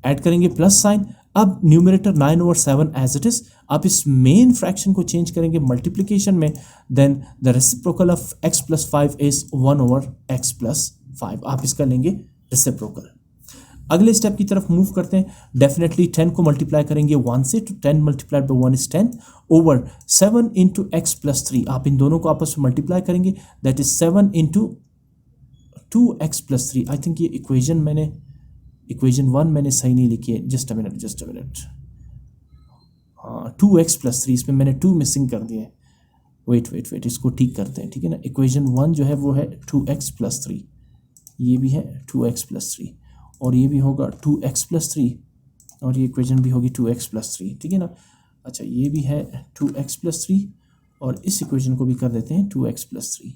[SPEAKER 1] ऐड करेंगे प्लस साइन। अब न्यूमरेटर 9/7 एज इट इज, आप इस मेन फ्रैक्शन को चेंज करेंगे मल्टीप्लिकेशन में, then the reciprocal of x + 5 is 1/x + 5, आप इसका लेंगे रेसिप्रोकल। अगले स्टेप की तरफ मूव करते हैं, डेफिनेटली 10 को मल्टीप्लाई करेंगे 1 से, तो 10 multiplied by 1 is 10 over 7 × x + 3, आप इन दोनों को आपस में मल्टीप्लाई करेंगे that is 7 × 2x + 3। I think ये इक्वेशन 1 मैंने सही नहीं लिखी है, जस्ट अ मिनट, हाँ 2x + 3, इसमें मैंने 2 मिसिंग कर दिए, वेट इसको ठीक करते हैं, ठीक है ना। इक्वेशन 1 जो है वो है 2x + 3, ये भी है 2x + 3 और ये भी होगा 2x + 3 और ये इक्वेशन भी होगी 2x + 3, ठीक है ना। अच्छा ये भी है 2x + 3 और इस इक्वेशन को भी कर देते हैं 2x + 3,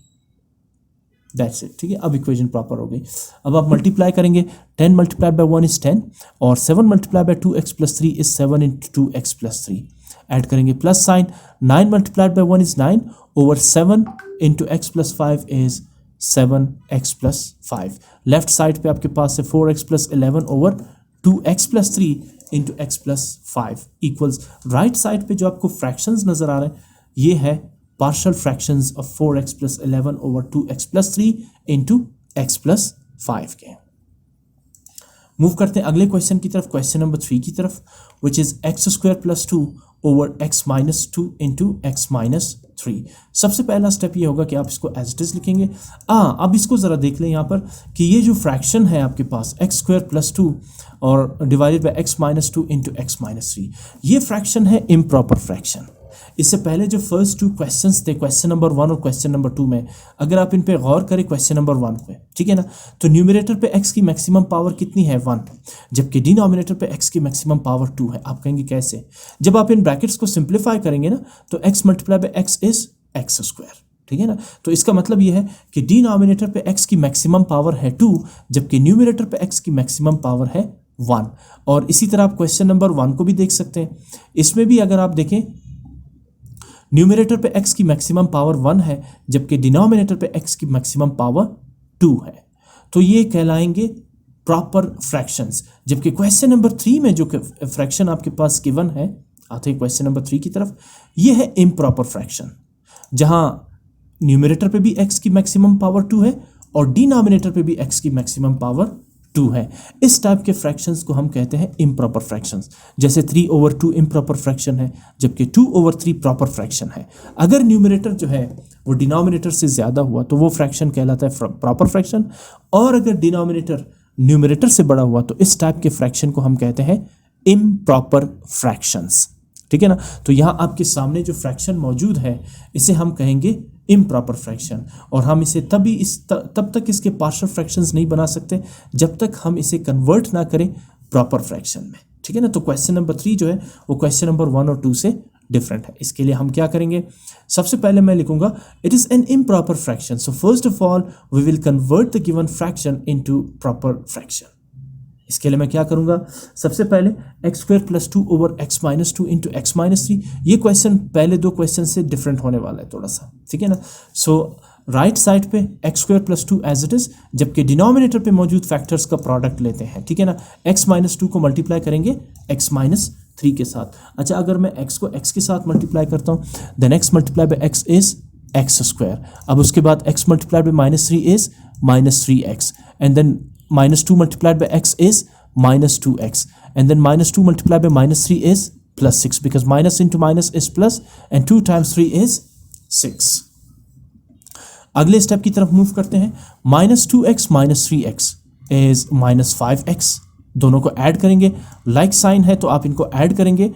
[SPEAKER 1] दैट्स इट, ठीक है। अब इक्वेशन प्रॉपर हो गई। अब आप मल्टीप्लाई करेंगे, 10 मल्टीप्लाइड बाई 1 इज 10 और 7 multiplied by 2x + 3 is 7 × 2x + 3, add करेंगे plus sign, 9 multiplied by 1 is 9 over 7 × x + 5 is 7x + 5। Left side पे आपके पास है 4x + 11 ओवर 2x + 3 × x + 5 equals, right side पे जो आपको फ्रैक्शंस नजर आ रहे हैं ये है partial fractions of 4x + 11 over 2x + 3 into x + 5 के। मूव करते हैं अगले क्वेश्चन की तरफ, क्वेश्चन नंबर 3 की तरफ, which is x² + 2 over x - 2 into x - 3। सबसे पहला स्टेप ये होगा कि आप इसको एज इट इज लिखेंगे। अब इसको ज़रा देख लें यहाँ पर कि ये जो फ्रैक्शन है आपके पास x² + 2 और divided by x - 2 into x - 3, ये फ्रैक्शन है इम्प्रॉपर फ्रैक्शन। इससे पहले जो फर्स्ट 2 क्वेश्चंस थे, क्वेश्चन नंबर 1 और क्वेश्चन नंबर 2 में, अगर आप इन पे गौर करें क्वेश्चन नंबर 1 पे, ठीक है ना, तो न्यूमरेटर पे x की मैक्सिमम पावर कितनी है 1, जबकि डिनोमिनेटर पे x की मैक्सिमम पावर 2 है। आप कहेंगे कैसे? जब आप इन ब्रैकेट्स को सिंप्लीफाई करेंगे ना तो x × x इज x², ठीक है ना। तो इसका मतलब ये है कि डिनोमिनेटर पे x की मैक्सिमम पावर है 2 जबकि न्यूमरेटर पे x की मैक्सिमम पावर है 1। और इसी तरह आप क्वेश्चन नंबर 1 को भी देख सकते हैं। इसमें भी अगर आप देखें न्यूमरेटर पे x की मैक्सिमम पावर 1 है जबकि डिनोमिनेटर पे x की मैक्सिमम पावर 2 है। तो ये कहलाएंगे प्रॉपर फ्रैक्शंस। जबकि क्वेश्चन नंबर 3 में जो फ्रैक्शन आपके पास गिवन है, आते हैं क्वेश्चन नंबर 3 की तरफ, ये है इम्प्रॉपर फ्रैक्शन, जहां न्यूमरेटर पे भी x की मैक्सिमम पावर 2 है और डिनोमिनेटर पे भी x की मैक्सिमम पावर 2 है। इस टाइप के फ्रैक्शंस को हम कहते हैं इम्प्रॉपर फ्रैक्शंस। जैसे 3/2 इम्प्रॉपर फ्रैक्शन है जबकि 2/3 प्रॉपर फ्रैक्शन है। अगर न्यूमरेटर जो है वो डिनोमिनेटर से ज़्यादा हुआ तो वो फ्रैक्शन कहलाता है प्रॉपर फ्रैक्शन, और अगर डिनोमिनेटर न्यूमरेटर से बड़ा हुआ तो इस टाइप के फ्रैक्शन को हम कहते हैं इम्प्रॉपर फ्रैक्शंस। ठीक है ना। तो यहाँ आपके सामने जो फ्रैक्शन मौजूद है इसे हम कहेंगे इम्प्रॉपर फ्रैक्शन, और हम इसे तब तक इसके पार्शियल फ्रैक्शंस नहीं बना सकते जब तक हम इसे कन्वर्ट ना करें प्रॉपर फ्रैक्शन में। ठीक है ना। तो क्वेश्चन नंबर 3 जो है वो क्वेश्चन नंबर 1 और 2 से डिफरेंट है। इसके लिए हम क्या करेंगे, सबसे पहले मैं लिखूंगा it is an improper fraction, so first of all we will convert the given fraction into proper fraction. इसके लिए मैं क्या करूंगा, सबसे पहले x² + 2/x - 2 इंटू x - 3। ये क्वेश्चन पहले दो क्वेश्चन से डिफरेंट होने वाला है थोड़ा सा, ठीक है ना। सो राइट साइड पे x² + 2 एज इट इज, जबकि डिनोमिनेटर पे मौजूद फैक्टर्स का प्रोडक्ट लेते हैं, ठीक है ना। x - 2 को मल्टीप्लाई करेंगे x - 3 के साथ। अच्छा, अगर मैं x को x के साथ मल्टीप्लाई करता हूँ, then x × x is x²। अब उसके बाद x × -3 is -3x, and then -2 × x is -2x, and then -2 × -3 is +6, because minus into minus is plus and 2 × 3 is 6। अगले स्टेप की तरफ मूव करते हैं। -2x - 3x is -5x। दोनों को ऐड करेंगे, लाइक साइन है तो आप इनको ऐड करेंगे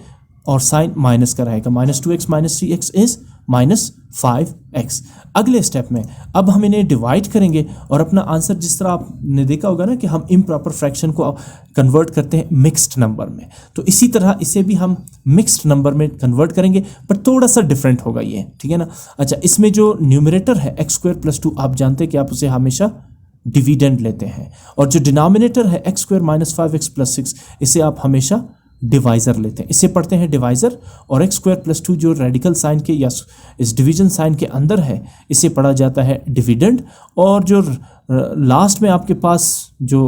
[SPEAKER 1] और साइन माइनस का रहेगा। -2x - 3x is -5x। अगले स्टेप में अब हम इन्हें डिवाइड करेंगे और अपना आंसर, जिस तरह आपने देखा होगा ना कि हम इम्प्रॉपर फ्रैक्शन को कन्वर्ट करते हैं मिक्स्ड नंबर में, तो इसी तरह इसे भी हम मिक्स्ड नंबर में कन्वर्ट करेंगे, पर थोड़ा सा डिफरेंट होगा ये, ठीक है ना। अच्छा, इसमें जो न्यूमरेटर है x² + 2, आप जानते हैं कि आप उसे हमेशा डिविडेंड लेते हैं, और जो डिनोमिनेटर है x² - 5x + 6, इसे आप हमेशा डिवाइज़र लेते हैं। इसे पढ़ते हैं डिवाइज़र, और x² + 2 जो रेडिकल साइन के या इस डिवीजन साइन के अंदर है इसे पढ़ा जाता है डिविडेंड, और जो लास्ट में आपके पास जो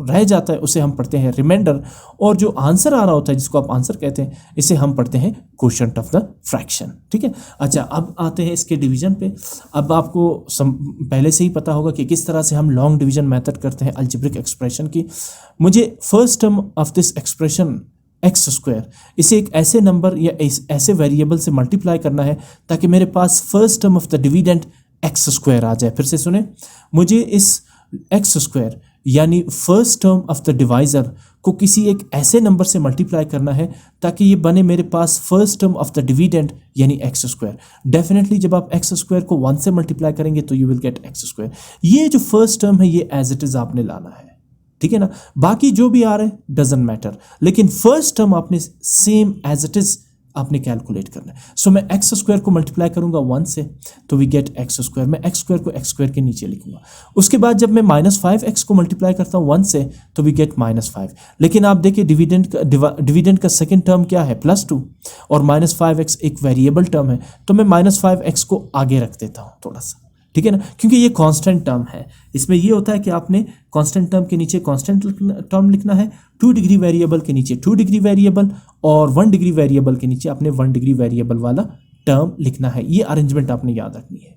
[SPEAKER 1] रह जाता है उसे हम पढ़ते हैं रिमाइंडर, और जो आंसर आ रहा होता है जिसको आप आंसर कहते हैं इसे हम पढ़ते हैं क्वोशिएंट ऑफ द फ्रैक्शन, ठीक है। अच्छा, अब आते हैं इसके डिवीजन पे। अब आपको पहले से ही पता होगा कि किस तरह से हम लॉन्ग डिवीजन मेथड करते हैं अलजेब्रिक एक्सप्रेशन की। मुझे first term of this expression x², इसे एक ऐसे नंबर या ऐसे वेरिएबल से मल्टीप्लाई करना है ताकि मेरे पास first term of the dividend x² आ जाए। फिर से सुने, मुझे इस x² यानी first term of the divisor को किसी एक ऐसे नंबर से मल्टीप्लाई करना है ताकि ये बने मेरे पास first term of the dividend यानी x²। डेफिनेटली जब आप x² को 1 से मल्टीप्लाई करेंगे तो यू विल गेट x²। ये जो फर्स्ट टर्म है ये एज इट इज़ आपने लाना है, ठीक है ना। बाकी जो भी आ रहा है डजंट मैटर, लेकिन फर्स्ट टर्म आपने सेम एज इट इज आपने कैलकुलेट करना है। सो मैं x² को मल्टीप्लाई करूंगा 1 से तो वी गेट x²। मैं x² को x² के नीचे लिखूंगा। उसके बाद जब मैं -5x को मल्टीप्लाई करता हूँ 1 से तो वी गेट -5। लेकिन आप देखिए डिविडेंड का सेकेंड टर्म क्या है, +2, और -5x एक वेरिएबल टर्म है, तो मैं -5x को आगे रख देता हूँ थोड़ा सा, ठीक है ना, क्योंकि ये कांस्टेंट टर्म है। इसमें ये होता है कि आपने कांस्टेंट टर्म के नीचे कांस्टेंट टर्म लिखना है, 2 डिग्री वेरिएबल के नीचे 2 डिग्री वेरिएबल, और 1 डिग्री वेरिएबल के नीचे आपने 1 डिग्री वेरिएबल वाला टर्म लिखना है। ये अरेंजमेंट आपने याद रखनी है।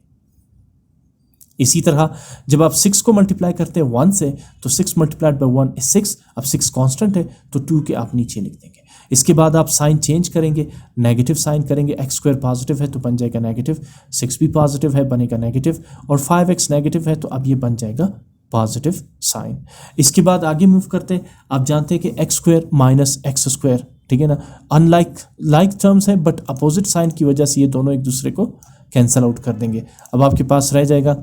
[SPEAKER 1] इसी तरह जब आप 6 को मल्टीप्लाई करते हैं 1 से तो 6 × 1 is 6। अब 6 कांस्टेंट है तो 2 के आप नीचे लिख देंगे। इसके बाद आप साइन चेंज करेंगे, नेगेटिव साइन करेंगे। x² पॉजिटिव है तो बन जाएगा नेगेटिव, 6 भी पॉजिटिव है बनेगा नेगेटिव, और 5x नेगेटिव है तो अब ये बन जाएगा पॉजिटिव साइन। इसके बाद आगे मूव करते हैं। आप जानते हैं कि x² - x², ठीक है ना, लाइक टर्म्स है बट अपोजिट साइन की वजह से ये दोनों एक दूसरे को कैंसल आउट कर देंगे। अब आपके पास रह जाएगा,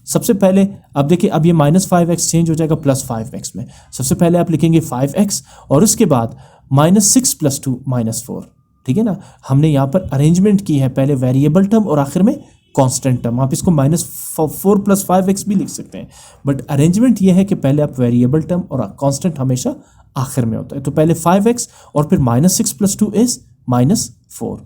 [SPEAKER 1] सबसे पहले अब देखिए, अब ये -5x चेंज हो जाएगा +5x में। सबसे पहले आप लिखेंगे 5x और उसके बाद -6 + 2 -4, ठीक है ना। हमने यहाँ पर अरेंजमेंट की है, पहले वेरिएबल टर्म और आखिर में कांस्टेंट टर्म, आप इसको -4 + 5x भी लिख सकते हैं, बट अरेंजमेंट ये है कि पहले आप वेरिएबल टर्म और कांस्टेंट हमेशा आखिर में होता है। तो पहले 5x और फिर -6 + 2 इज -4।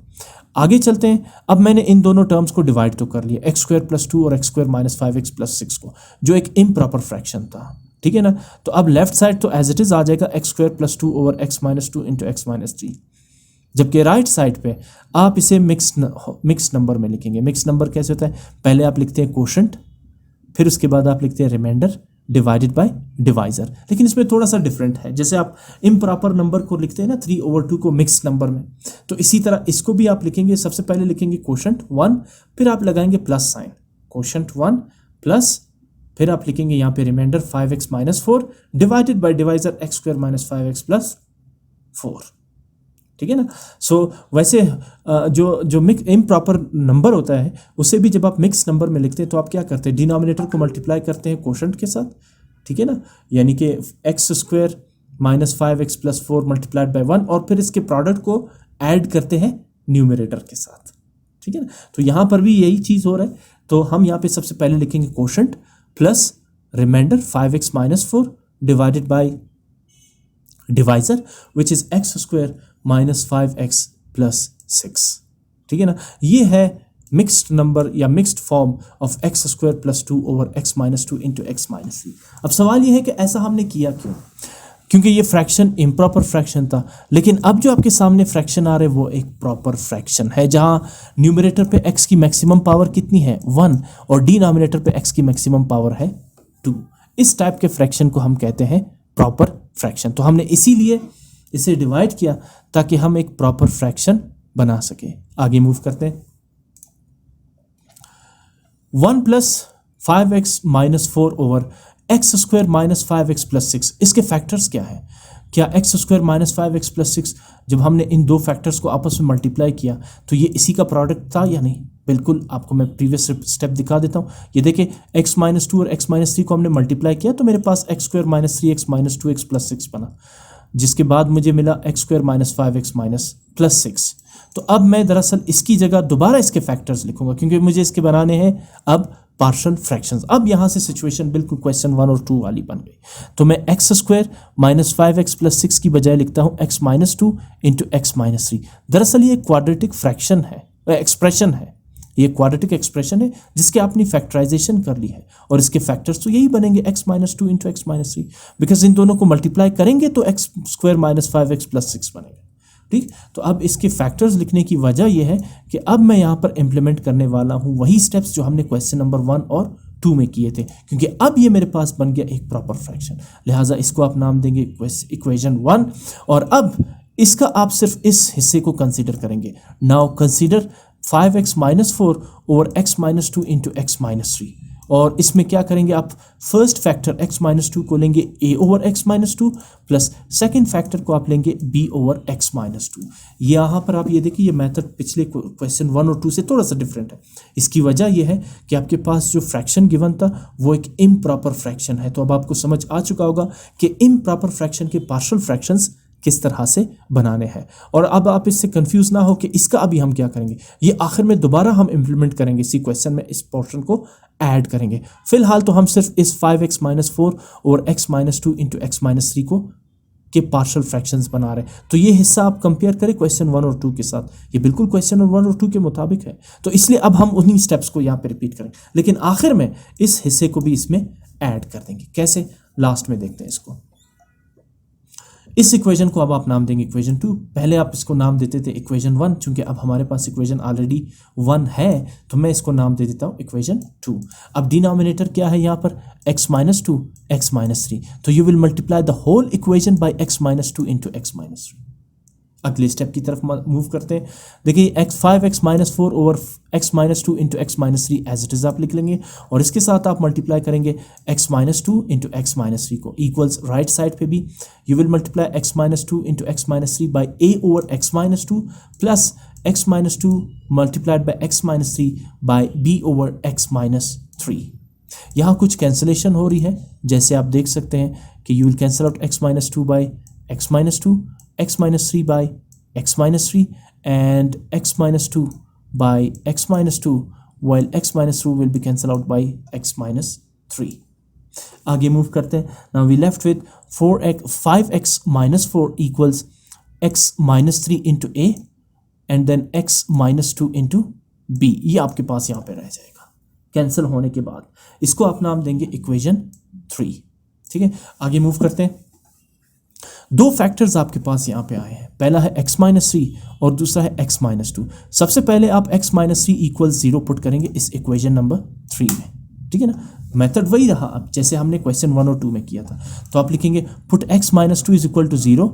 [SPEAKER 1] आगे चलते हैं। अब मैंने इन दोनों टर्म्स को डिवाइड तो कर लिया, x² + 2 और x² - 5x + 6 को, जो एक इम्प्रॉपर फ्रैक्शन था, ठीक है ना। तो अब लेफ्ट साइड तो एज इट इज आ जाएगा x² + 2 ओवर x - 2 × x - 3, जबकि राइट साइड पे आप इसे मिक्स नंबर में लिखेंगे। मिक्स नंबर कैसे होता है, पहले आप लिखते हैं कोशेंट, फिर उसके बाद आप लिखते हैं रिमाइंडर डिवाइडेड बाय डिवाइजर। लेकिन इसमें थोड़ा सा डिफरेंट है, जैसे आप इम्प्रॉपर नंबर को लिखते हैं ना 3/2 को मिक्स नंबर में, तो इसी तरह इसको भी आप लिखेंगे। सबसे पहले लिखेंगे कोशेंट 1, फिर आप लगाएंगे प्लस साइन, कोशेंट 1 प्लस, फिर आप लिखेंगे यहाँ पे reminder 5x - 4 divided by divisor x² - 5x + 4, ठीक है ना। सो वैसे जो मिक्स इम्प्रॉपर नंबर होता है उसे भी जब आप मिक्स नंबर में लिखते हैं तो आप क्या करते हैं, डिनोमिनेटर को मल्टीप्लाई करते हैं कोशेंट के साथ, ठीक है ना, यानी कि x² - 5x + 4 मल्टीप्लाइड बाय 1, और फिर इसके प्रोडक्ट को ऐड करते हैं न्यूमरेटर के साथ, ठीक है ना। तो यहाँ पर भी यही चीज़ हो रहा है। तो हम यहाँ पे सबसे पहले लिखेंगे quotient plus remainder 5x - 4 divided by divisor which is x² - 5x + 6, ठीक है ना। ये है मिक्स्ड नंबर या mixed form of x² + 2 over x - 2 × x - 3। अब सवाल ये है कि ऐसा हमने किया क्यों, क्योंकि ये फ्रैक्शन इम्प्रॉपर फ्रैक्शन था, लेकिन अब जो आपके सामने फ्रैक्शन आ रहे हैं वो एक प्रॉपर फ्रैक्शन है, जहां न्यूमरेटर पे x की मैक्सिमम पावर कितनी है 1 और डिनोमिनेटर पे x की मैक्सिमम पावर है 2। इस टाइप के फ्रैक्शन को हम कहते हैं प्रॉपर फ्रैक्शन। तो हमने इसीलिए इसे डिवाइड किया ताकि हम एक प्रॉपर फ्रैक्शन बना सके। आगे मूव करते हैं। 1 + 5x - 4 ओवर x² - 5x + 6, इसके फैक्टर्स क्या है? क्या x² - 5x + 6 जब हमने इन दो फैक्टर्स को आपस में मल्टीप्लाई किया तो ये इसी का प्रोडक्ट था या नहीं? बिल्कुल, आपको मैं प्रीवियस स्टेप दिखा देता हूँ। ये देखिए x - 2 और x - 3 को हमने मल्टीप्लाई किया तो मेरे पास x² - 3x - 2x + 6 बना, जिसके बाद मुझे मिला x² - 5x + 6। तो अब मैं दरअसल इसकी जगह दोबारा इसके फैक्टर्स लिखूंगा, क्योंकि मुझे इसके बनाने हैं अब पार्शियल फ्रैक्शंस। अब यहाँ से सिचुएशन बिल्कुल क्वेश्चन 1 और 2 वाली बन गई। तो मैं x² - 5x + 6 की बजाय लिखता हूँ x - 2 × x - 3। दरअसल ये क्वाड्रेटिक फ्रैक्शन है, एक्सप्रेशन है, ये क्वाड्रेटिक एक्सप्रेशन है जिसके आपने फैक्टराइजेशन कर ली है, और इसके फैक्टर्स तो यही बनेंगे x - 2 × x - 3, बिकॉज इन दोनों को मल्टीप्लाई करेंगे तो x² - 5x + 6 बनेगा, ठीक। तो अब इसके फैक्टर्स लिखने की वजह यह है कि अब मैं यहाँ पर इंप्लीमेंट करने वाला हूँ वही स्टेप्स जो हमने क्वेश्चन नंबर 1 और 2 में किए थे, क्योंकि अब ये मेरे पास बन गया एक प्रॉपर फ्रैक्शन। लिहाजा इसको आप नाम देंगे इक्वेशन 1, और अब इसका आप सिर्फ इस हिस्से को कंसीडर करेंगे। Now consider 5x - 4 over x - 2 × x - 3, और इसमें क्या करेंगे आप, फर्स्ट फैक्टर x - 2 को लेंगे a over x - 2 plus second factor को आप लेंगे b ओवर x - 2। यहाँ पर आप ये देखिए ये मेथड पिछले क्वेश्चन 1 और 2 से थोड़ा सा डिफरेंट है। इसकी वजह यह है कि आपके पास जो फ्रैक्शन गिवन था वो एक इम्प्रॉपर फ्रैक्शन है। तो अब आपको समझ आ चुका होगा कि इम्प्रॉपर फ्रैक्शन के पार्शियल फ्रैक्शंस किस तरह से बनाने हैं। और अब आप इससे कंफ्यूज ना हो कि इसका अभी हम क्या करेंगे, ये आखिर में दोबारा हम इंप्लीमेंट करेंगे इसी क्वेश्चन में, इस पोर्शन को ऐड करेंगे। फिलहाल तो हम सिर्फ इस 5x - 4 और x - 2 × x - 3 को के पार्शियल फ्रैक्शंस बना रहे हैं। तो ये हिस्सा आप कंपेयर करें क्वेश्चन 1 और 2 के साथ, ये बिल्कुल क्वेश्चन 1 और 2 के मुताबिक है। तो इसलिए अब हम उन्हीं स्टेप्स को यहाँ पे रिपीट करेंगे, लेकिन आखिर में इस हिस्से को भी इसमें ऐड कर देंगे। कैसे, लास्ट में देखते हैं इसको। इस इक्वेशन को अब आप नाम देंगे इक्वेशन 2। पहले आप इसको नाम देते थे इक्वेशन 1, चूंकि अब हमारे पास इक्वेशन ऑलरेडी 1 है तो मैं इसको नाम दे देता हूँ इक्वेशन 2। अब डिनोमिनेटर क्या है यहाँ पर, x - 2 x - 3, तो you will multiply the whole equation by x - 2 × x - 3। अगले स्टेप की तरफ मूव करते हैं। देखिए 5x - 4 over x - 2 × x - 3 as it is आप लिख लेंगे, और इसके साथ आप मल्टीप्लाई करेंगे x - 2 × x - 3 को, इक्वल्स राइट साइड पे भी you will multiply x - 2 × x - 3 by a over x - 2 plus x - 2 multiplied by x - 3 by b over x - 3। यहाँ कुछ कैंसिलेशन हो रही है, जैसे आप देख सकते हैं कि you will cancel out x - 2 by x - 2, x - 3 by x - 3 and x - 2 by x - 2 while x minus 2 will be cancelled out by x minus 3. आगे मूव करते हैं. Now we left with 5x minus 4 equals x minus 3 into a and then x minus 2 into b. ये आपके पास यहाँ पे रह जाएगा cancel होने के बाद. इसको आप नाम देंगे इक्वेशन 3. ठीक है, आगे मूव करते हैं. दो फैक्टर्स आपके पास यहाँ पे आए हैं. पहला है x माइनस 3 और दूसरा है x माइनस 2. सबसे पहले आप x माइनस 3 इक्वल्स 0 पुट करेंगे इस इक्वेशन नंबर 3 में. ठीक है ना, मेथड वही रहा अब जैसे हमने क्वेश्चन 1 और 2 में किया था. तो आप लिखेंगे put x minus 2 is equal to 0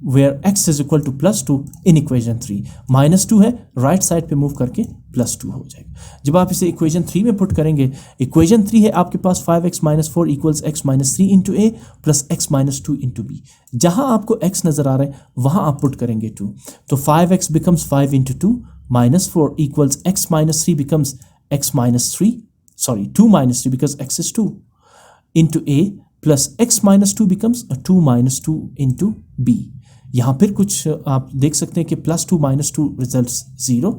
[SPEAKER 1] where x is equal to +2 in equation 3. -2 है, राइट साइड पे मूव करके +2 हो जाएगा. जब आप इसे इक्वेशन 3 में पुट करेंगे, इक्वेशन 3 है आपके पास 5x minus 4 equals x minus 3 into ए plus x minus 2 into B. जहाँ आपको x नज़र आ रहा है वहाँ आप पुट करेंगे 2. तो 5x becomes 5 into 2 minus 4 equals x minus 3 becomes x minus 3 2 minus 3 because x is 2 into a plus x minus 2 becomes 2 minus 2 into b. यहाँ पर कुछ आप देख सकते हैं कि +2 minus 2 results 0.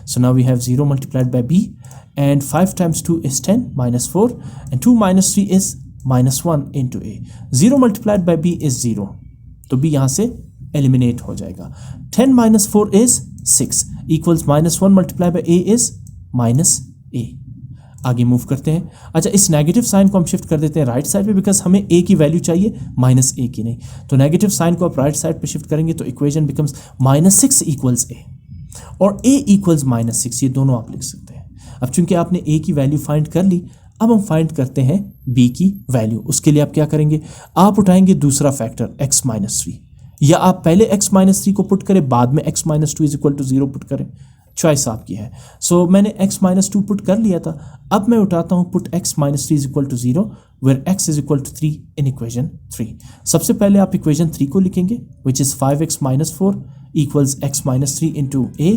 [SPEAKER 1] So now we have 0 multiplied by b and 5 times 2 is 10 minus 4 and 2 minus 3 is minus 1 into a. 0 multiplied by b is 0. तो b यहाँ से eliminate हो जाएगा. 10 minus 4 is 6 equals minus 1 multiplied by a is minus a. आगे move करते हैं. अच्छा, इस नेगेटिव साइन को हम शिफ्ट कर देते हैं राइट साइड पे बिकॉज हमें a की वैल्यू चाहिए माइनस a की नहीं. तो नेगेटिव साइन को आप राइट साइड पे शिफ्ट करेंगे तो इक्वेशन बिकम्स -6 इक्वल्स a और a इक्वल्स -6. ये दोनों आप लिख सकते हैं. अब चूंकि आपने a की वैल्यू फाइंड कर ली, अब हम फाइंड करते हैं b की वैल्यू. उसके लिए आप क्या करेंगे, आप उठाएंगे दूसरा फैक्टर x माइनस 3, या आप पहले x माइनस 3 को पुट करें बाद में x minus 2 is equal to 0 put करें. चॉइस आपकी है. सो मैंने x माइनस 2 पुट कर लिया था. अब मैं उठाता हूँ put x minus 3 is equal to 0 where x is equal to 3 in equation 3. सबसे पहले आप इक्वेशन 3 को लिखेंगे which is 5x minus 4 equals x minus 3 into a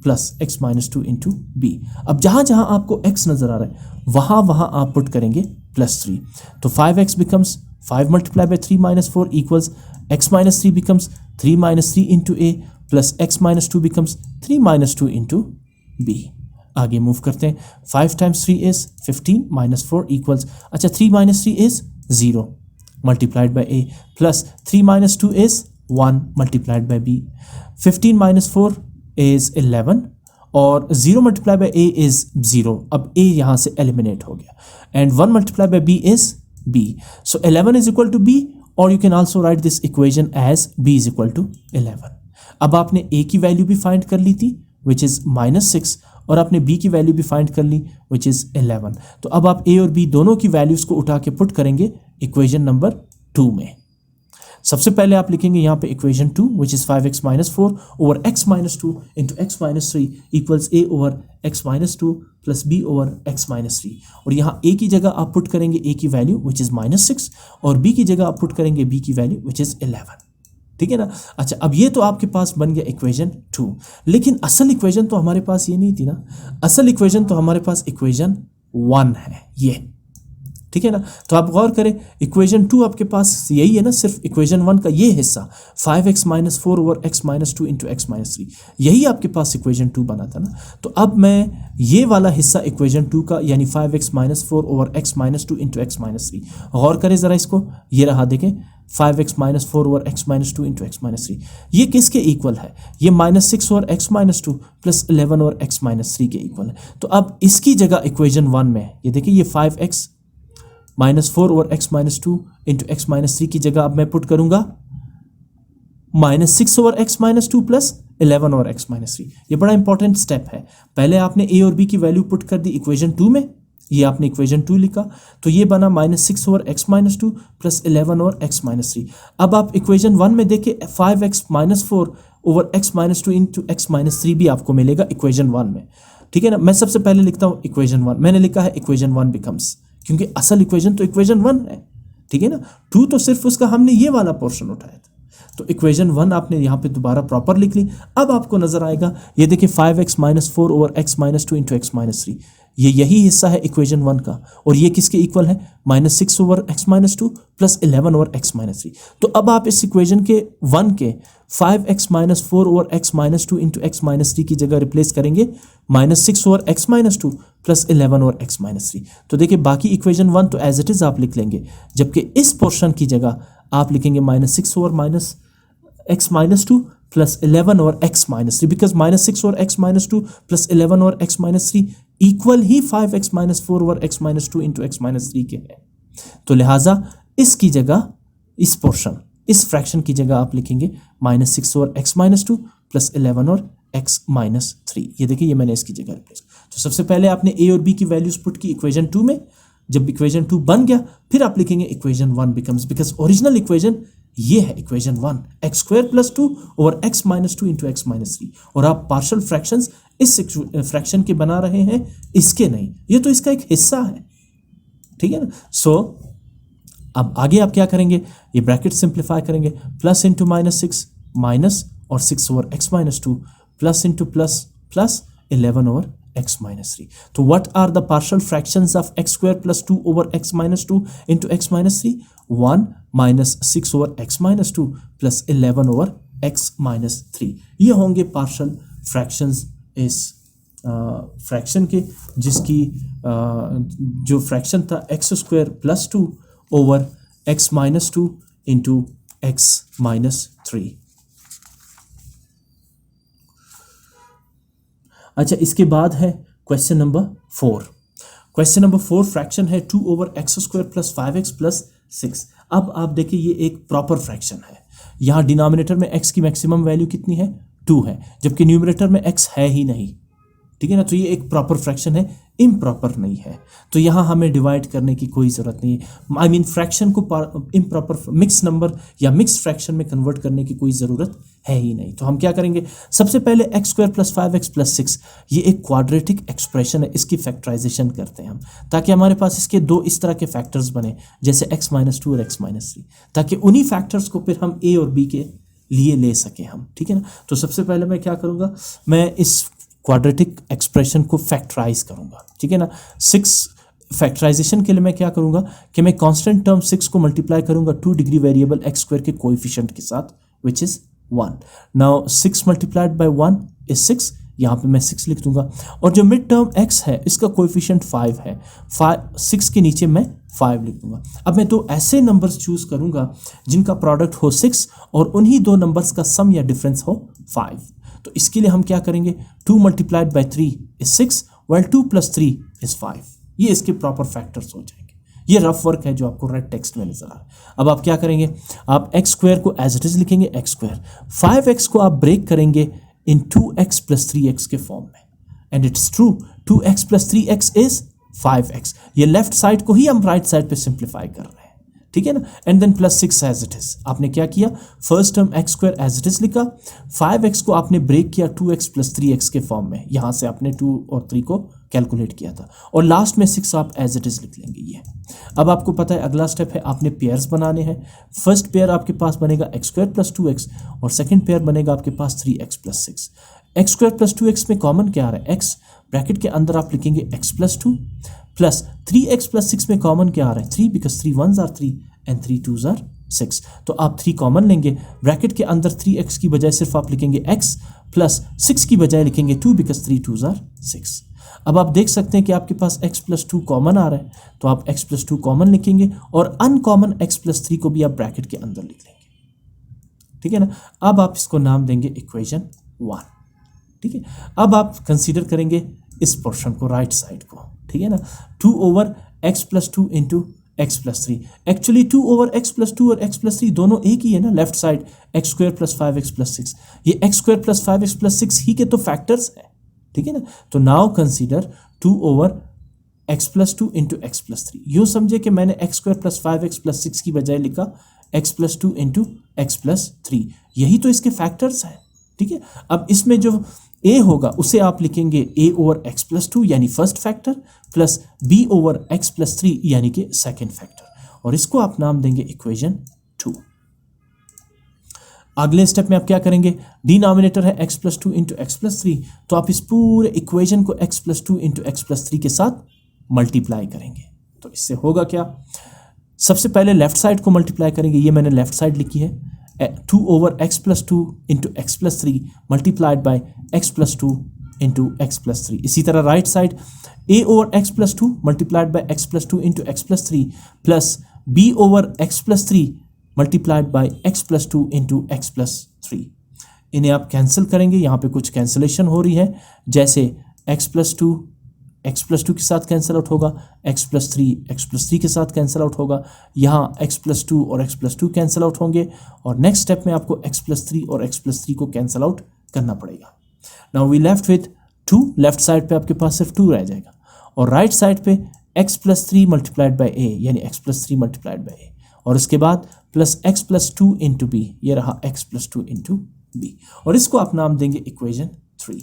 [SPEAKER 1] plus x minus 2 into b. अब जहाँ जहाँ आपको x नज़र आ रहा है वहाँ वहाँ आप पुट करेंगे +3. तो 5x becomes 5 multiply by 3 minus 4 equals x minus 3 becomes 3 minus 3 into a plus x minus 2 becomes 3 minus 2 into b. आगे मूव करते हैं. 5 टाइम्स 3 इज 15 माइनस 4 इक्वल्स, अच्छा 3 minus 3 is 0 multiplied by a plus 3 minus 2 is 1 multiplied by b. 15 minus 4 is 11 और 0 multiply by a is 0. अब a यहाँ से eliminate हो गया and 1 multiply by b is b. So 11 is equal to b और you can also write this equation as b is equal to 11. अब आपने a की वैल्यू भी फाइंड कर ली थी विच इज़ -6 और आपने b की वैल्यू भी फाइंड कर ली विच इज़ 11. तो अब आप a और b दोनों की वैल्यूज़ को उठा के पुट करेंगे इक्वेशन नंबर 2 में. सबसे पहले आप लिखेंगे यहाँ पे equation 2 which is 5x minus 4 over x minus 2 into x minus 3 equals a over x minus 2 plus b over x minus 3. और यहाँ a की जगह आप पुट करेंगे a की वैल्यू विच इज़ -6 और b की जगह आप पुट करेंगे b की वैल्यू विच इज़ 11. ठीक है ना. अच्छा, अब ये तो आपके पास बन गया इक्वेशन 2, लेकिन असल इक्वेशन तो हमारे पास ये नहीं थी ना. असल इक्वेशन तो हमारे पास इक्वेशन 1 है ये. ठीक है ना. तो आप गौर करें इक्वेशन 2 आपके पास यही है ना, सिर्फ इक्वेशन 1 का ये हिस्सा 5x minus 4 over x minus 2 into x minus 3, यही आपके पास इक्वेशन 2 बना था ना. तो अब मैं ये वाला हिस्सा इक्वेशन 2 का यानी 5x minus 4 over x minus 2 into x minus 3, गौर करें ज़रा इसको. ये रहा देखें 5x minus 4 over x minus 2 into x minus 3. ये किसके इक्वल है, ये -6 over x minus 2 plus 11 over x minus 3 के इक्वल है. तो अब इसकी जगह इक्वेशन 1 में ये देखिए ये 5x minus 4 over x minus 2 into x minus 3 की जगह अब मैं पुट करूंगा -6 over x minus 2 plus 11 over x minus 3. ये बड़ा इंपॉर्टेंट स्टेप है. पहले आपने a और b की वैल्यू पुट कर दी इक्वेशन 2 में, ये आपने इक्वेशन 2 लिखा तो ये बना -6 over x minus 2 plus 11 over x minus 3. अब आप इक्वेशन 1 में देखिए 5x minus 4 over x minus 2 into x minus 3 भी आपको मिलेगा इक्वेशन 1 में. ठीक है ना. मैं सबसे पहले लिखता हूँ इक्वेशन 1, मैंने लिखा है इक्वेशन 1 बिकम्स, क्योंकि असल इक्वेशन तो इक्वेशन 1 है. ठीक है ना. 2 तो सिर्फ उसका हमने ये वाला पोर्शन उठाया था. तो इक्वेशन 1 आपने यहाँ पे दोबारा प्रॉपर लिख ली. अब आपको नजर आएगा ये देखिए 5x minus 4 over x minus 2 into x minus 3, ये यही हिस्सा है इक्वेशन 1 का, और ये किसके इक्वल है, -6 over x minus 2 plus 11 over x minus 3। तो अब आप इस इक्वेशन के 1 के 5x minus 4 over x minus 2 into x minus 3 की जगह रिप्लेस करेंगे -6 over x minus 2 plus 11 over x minus 3। तो देखिए बाकी इक्वेशन 1 तो एज इट इज आप लिख लेंगे, जबकि इस पोर्शन की जगह आप लिखेंगे -6 ओवर x माइनस 2 प्लस 11 और x माइनस 3, बिकॉज -6 और x माइनस 2 प्लस 11 और x माइनस 3 इक्वल ही 5x माइनस 4 और x minus 2 into x minus 3 के है। तो लिहाजा इसकी जगह, इस पोर्शन, इस फ्रैक्शन की जगह आप लिखेंगे -6 और x माइनस 2 प्लस 11 और x माइनस 3। ये देखिए ये मैंने इसकी जगह रिप्लेस। तो सबसे पहले आपने a और b की वैल्यूज पुट की इक्वेशन 2 में, जब इक्वेशन 2 बन गया फिर आप लिखेंगे equation 1 becomes, because original equation ये है equation 1, x square plus 2 over x minus 2 into x minus 3, और आप पार्शियल फ्रैक्शंस इस फ्रैक्शन के बना रहे हैं, इसके नहीं, ये तो इसका एक हिस्सा है, ठीक है ना। सो अब आगे आप क्या करेंगे, ये ब्रैकेट सिंप्लीफाई करेंगे, प्लस इंटू -6 माइनस और 6 over x minus 2 plus into plus plus 11 over x minus 3. So what are the partial fractions of x square plus 2 over x minus 2 into x minus 3? 1 minus 6 over x minus 2 plus 11 over x minus 3. ये होंगे partial fractions इस fraction के, जिसकी जो fraction था x square plus 2 over x minus 2 into x minus 3। अच्छा, इसके बाद है question number 4। Question number 4 fraction है 2 over x square plus 5x plus 6। अब आप देखिए ये एक प्रॉपर फ्रैक्शन है, यहाँ डिनोमिनेटर में x की मैक्सिमम वैल्यू कितनी है, 2 है, जबकि न्यूमरेटर में x है ही नहीं, ठीक है ना। तो ये एक प्रॉपर फ्रैक्शन है, इम्प्रॉपर नहीं है, तो यहाँ हमें डिवाइड करने की कोई ज़रूरत नहीं है। आई मीन फ्रैक्शन को इम्प्रॉपर मिक्स नंबर या मिक्स फ्रैक्शन में कन्वर्ट करने की कोई ज़रूरत है ही नहीं। तो हम क्या करेंगे, सबसे पहले x square plus 5x plus 6, ये एक क्वाड्रेटिक एक्सप्रेशन है, इसकी फैक्टराइजेशन करते हैं हम, ताकि हमारे पास इसके दो इस तरह के फैक्टर्स बने, जैसे x माइनस 2 और x माइनस 3, ताकि उन्हीं फैक्टर्स को फिर हम a और b के लिए ले सकें हम, ठीक है ना। तो सबसे पहले मैं क्या करूँगा, मैं इस क्वाड्रेटिक एक्सप्रेशन को फैक्टराइज करूंगा, ठीक है ना। 6 फैक्टराइजेशन के लिए मैं क्या करूंगा कि मैं कांस्टेंट टर्म 6 को मल्टीप्लाई करूंगा 2 डिग्री वेरिएबल x स्क्वायर के कोएफिशिएंट के साथ, which is 1। Now 6 multiplied by 1 is 6, यहाँ पे मैं 6 लिख दूंगा, और जो मिड टर्म x है इसका कोएफिशिएंट 5 है, 6 के नीचे मैं 5 लिख दूंगा। अब मैं दो ऐसे नंबर्स चूज करूंगा जिनका प्रोडक्ट हो 6 और उन्हीं दो नंबर्स का सम या डिफरेंस हो 5। तो इसके लिए हम क्या करेंगे, 2 multiplied bye 3 is 6, while 2 plus 3 is 5। ये इसके प्रॉपर फैक्टर्स हो जाएंगे। ये रफ वर्क है जो आपको रेड टेक्स्ट में नजर आ रहा है। अब आप क्या करेंगे, आप एक्स स्क्वायर को एज इट इज लिखेंगे एक्स स्क्वायर, 5x को आप ब्रेक करेंगे इन 2x प्लस 3x के फॉर्म में, and it's true 2x plus 3x is 5x। ये लेफ्ट साइड को ही हम राइट साइड पे सिंप्लीफाई कर रहे हैं, ठीक है ना। And then plus 6 as it is, आपने क्या किया, first term x square as it is लिखा, 5x को आपने ब्रेक किया 2x प्लस 3x के फॉर्म में, यहां से आपने 2 और 3 को कैलकुलेट किया था, और लास्ट में 6 आप एज इट इज लिख लेंगे ये। अब आपको पता है अगला स्टेप है, आपने पेयर्स बनाने हैं। फर्स्ट पेयर आपके पास बनेगा एक्स स्क्वायर प्लस 2x, और सेकेंड पेयर बनेगा आपके पास 3x plus 6। X square plus 2x में कॉमन क्या आ रहा है, x, ब्रैकेट के अंदर आप लिखेंगे x plus 2, plus 3x plus 6 में कॉमन क्या आ रहा है, 3, because 3 1s are 3 and 3 2s are 6। तो आप 3 कॉमन लेंगे, ब्रैकेट के अंदर 3x की बजाय सिर्फ आप लिखेंगे x, प्लस 6 की बजाय लिखेंगे 2, बिकॉज 3 2s आर 6। अब आप देख सकते हैं कि आपके पास x प्लस 2 कॉमन आ रहा है, तो आप x प्लस 2 कॉमन लिखेंगे, और अनकॉमन x प्लस 3 को भी आप ब्रैकेट के अंदर लिख लेंगे, ठीक है ना। अब आप इसको नाम देंगे इक्वेशन 1, ठीक है। अब आप कंसीडर करेंगे इस पोर्शन को, राइट साइड को, ठीक है ना। 2 over x plus 2 into x plus 3, actually 2 over x plus 2 और x प्लस 3 दोनों एक ही है ना, left side x square plus 5x plus 6, ये x square plus 5x plus 6 ही के तो फैक्टर्स हैं, ठीक है ना। तो now consider 2 over x plus 2 into x plus 3, यूँ समझे कि मैंने x square plus 5x plus 6 की बजाय लिखा x plus 2 into x plus 3, यही तो इसके फैक्टर्स हैं, ठीक है। अब इसमें जो a होगा उसे आप लिखेंगे a ओवर x प्लस 2 यानी first factor, plus b over x plus 3 यानी कि सेकेंड फैक्टर, और इसको आप नाम देंगे इक्वेशन 2। अगले स्टेप में आप क्या करेंगे, डिनोमिनेटर है x plus two into x plus three, तो आप इस पूरे इक्वेशन को x plus two into x plus three के साथ मल्टीप्लाई करेंगे। तो इससे होगा क्या, सबसे पहले लेफ्ट साइड को मल्टीप्लाई करेंगे, ये मैंने लेफ्ट साइड लिखी है 2 over x plus two into x plus three multiplied by x plus two into x plus three. इसी तरह right side a over x plus two multiplied by x plus two into x plus three plus b over x plus three multiplied by x plus two into x plus three. इन्हें आप cancel करेंगे, यहाँ पे कुछ cancellation हो रही है, जैसे एक्स प्लस टू के साथ कैंसिल आउट होगा, एक्स प्लस थ्री के साथ कैंसिल आउट होगा, यहाँ एक्स प्लस टू और x plus two cancel out होंगे, और नेक्स्ट स्टेप में आपको एक्स प्लस थ्री और एक्स प्लस थ्री को कैंसिल आउट करना पड़ेगा। Now we left with 2, left side पे आपके पास सिर्फ 2 रह जाएगा, और राइट साइड पे x plus three multiplied by A, यानी x plus three multiplied by a, और उसके बाद plus x plus two into b, ये रहा x plus two into b, और इसको आप नाम देंगे इक्वेशन 3।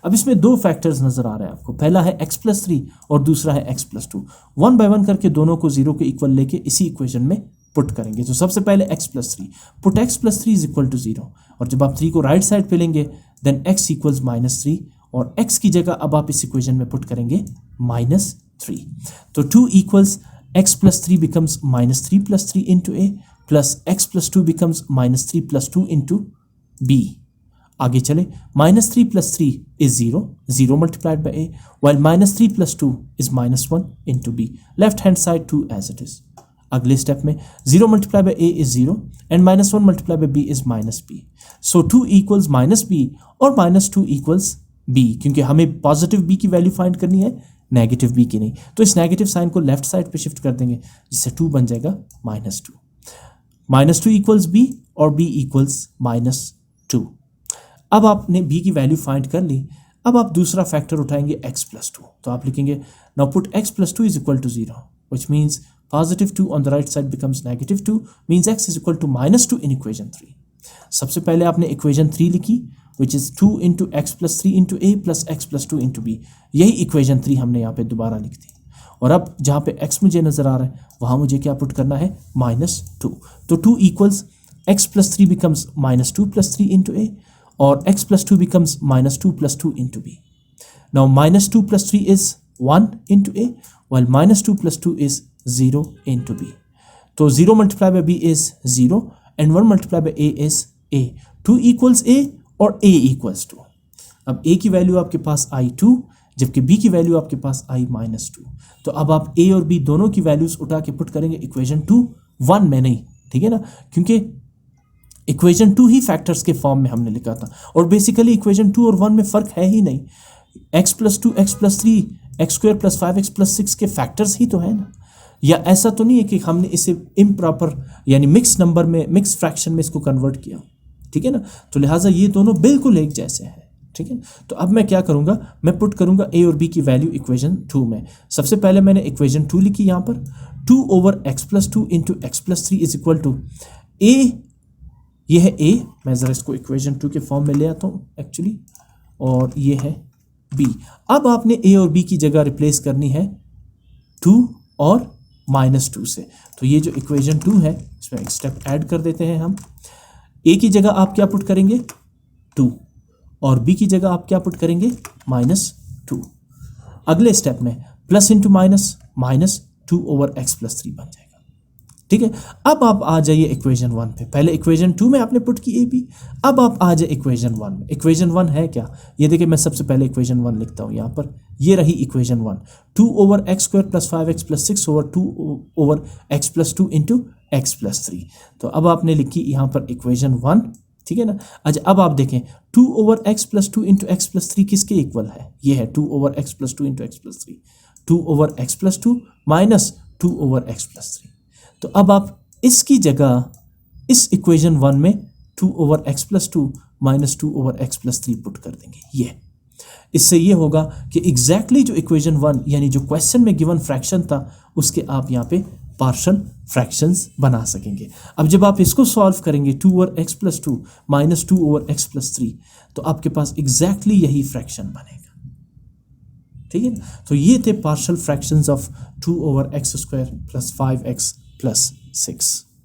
[SPEAKER 1] अब इसमें दो फैक्टर्स नजर आ रहे हैं आपको, पहला है x प्लस थ्री और दूसरा है x प्लस टू। 1 बाय 1 करके दोनों को 0 के इक्वल लेके इसी इक्वेशन में पुट करेंगे। तो सबसे पहले x plus three, put x plus three is equal to 0, और जब आप 3 को राइट साइड पे लेंगे then x equals minus three, और x की जगह अब आप इस इक्वेशन में पुट करेंगे माइनस थ्री। तो 2 equals x plus three becomes minus three plus three into ए, plus x plus two becomes minus three plus two into B. आगे चले, minus three plus three is 0, 0 multiplied by A, while minus three plus two is minus one into B, left hand side 2 as it is. अगले step में 0 multiply by A is 0 and minus one multiply by b is minus b, so 2 equals minus b और minus 2 equals b, क्योंकि हमें positive b की value find करनी है, negative b की नहीं। तो इस नेगेटिव साइन को लेफ्ट साइड पे शिफ्ट कर देंगे, जिससे 2 बन जाएगा minus two, minus two equals b और बी इक्वल्स माइनस टू। अब आपने b की वैल्यू फाइंड कर ली, अब आप दूसरा फैक्टर उठाएंगे x प्लस टू, तो आप लिखेंगे now put x plus two is equal to 0, which means positive 2 on the right side becomes negative 2, means x is equal to minus two in equation 3। सबसे पहले आपने इक्वेशन 3 लिखी, which is 2 into x plus three into A plus x plus two into b, यही equation 3 हमने यहाँ पे दोबारा लिख दी। और अब जहाँ पे x मुझे नजर आ रहा है वहाँ मुझे क्या पुट करना है, माइनस टू। तो 2 equals x plus three becomes minus two plus three into A, और x plus 2 becomes minus 2 plus 2 into b. Now minus 2 plus 3 is 1 into a, while minus 2 plus 2 is 0 into b. So 0 multiplied by b is 0 and 1 multiplied by a is a. 2 equals a और a equals 2. अब a की value आपके पास i2, जबकि b की value आपके पास i minus two. तो अब आप a और b दोनों की वैल्यूज उठा के पुट करेंगे इक्वेशन 2, 1 में नहीं, ठीक है ना, क्योंकि इक्वेशन 2 ही फैक्टर्स के फॉर्म में हमने लिखा था, और बेसिकली इक्वेशन 2 और 1 में फ़र्क है ही नहीं। x plus to x plus three x square plus 5x plus 6 के फैक्टर्स ही तो है ना, या ऐसा तो नहीं है कि हमने इसे इम्प्रॉपर यानी मिक्स नंबर में, मिक्स फ्रैक्शन में इसको कन्वर्ट किया, ठीक है ना। तो लिहाजा ये दोनों बिल्कुल एक जैसे हैं, ठीक है। तो अब मैं क्या करूँगा, मैं पुट करूँगा a और b की वैल्यू इक्वेशन 2 में। सबसे पहले मैंने इक्वेशन 2 लिखी यहाँ पर, 2 over x plus two into x plus three is equal to a, ये है a, मैं ज़रा इसको इक्वेशन 2 के फॉर्म में ले आता हूँ एक्चुअली, और ये है b। अब आपने a और b की जगह रिप्लेस करनी है 2 और माइनस 2 से। तो ये जो इक्वेशन 2 है इसमें एक स्टेप ऐड कर देते हैं हम। a की जगह आप क्या पुट करेंगे, 2, और b की जगह आप क्या पुट करेंगे, माइनस 2। अगले स्टेप में plus into minus, minus 2 over x plus three बन जाएगा, ठीक है। अब आप आ जाइए इक्वेशन 1 पे, पहले इक्वेशन 2 में आपने पुट की ए बी, अब आप आ जाए इक्वेशन 1 में। इक्वेशन 1 है क्या, ये देखिए मैं सबसे पहले इक्वेशन 1 लिखता हूँ यहाँ पर, ये रही equation 1, 2 over x square plus 5x plus 6 over 2 over x plus two into x plus three. तो अब आपने लिखी यहाँ पर इक्वेशन 1, ठीक है ना। अच्छा अब आप देखें 2 over x plus two into x plus three किसके इक्वल है, ये है 2 over x plus two into x plus three, 2 over x plus to minus 2 over x plus three. तो अब आप इसकी जगह इस इक्वेशन 1 में 2 over x plus to minus 2 over x plus three put कर देंगे। ये इससे ये होगा कि एग्जैक्टली जो इक्वेशन 1 यानी जो क्वेश्चन में गिवन फ्रैक्शन था उसके आप यहाँ पे पार्शियल फ्रैक्शंस बना सकेंगे। अब जब आप इसको सॉल्व करेंगे 2 over x plus to minus 2 over x plus three, तो आपके पास एग्जैक्टली यही फ्रैक्शन बनेगा, ठीक है। तो ये थे partial fractions of 2 over x square plus 5x plus 6।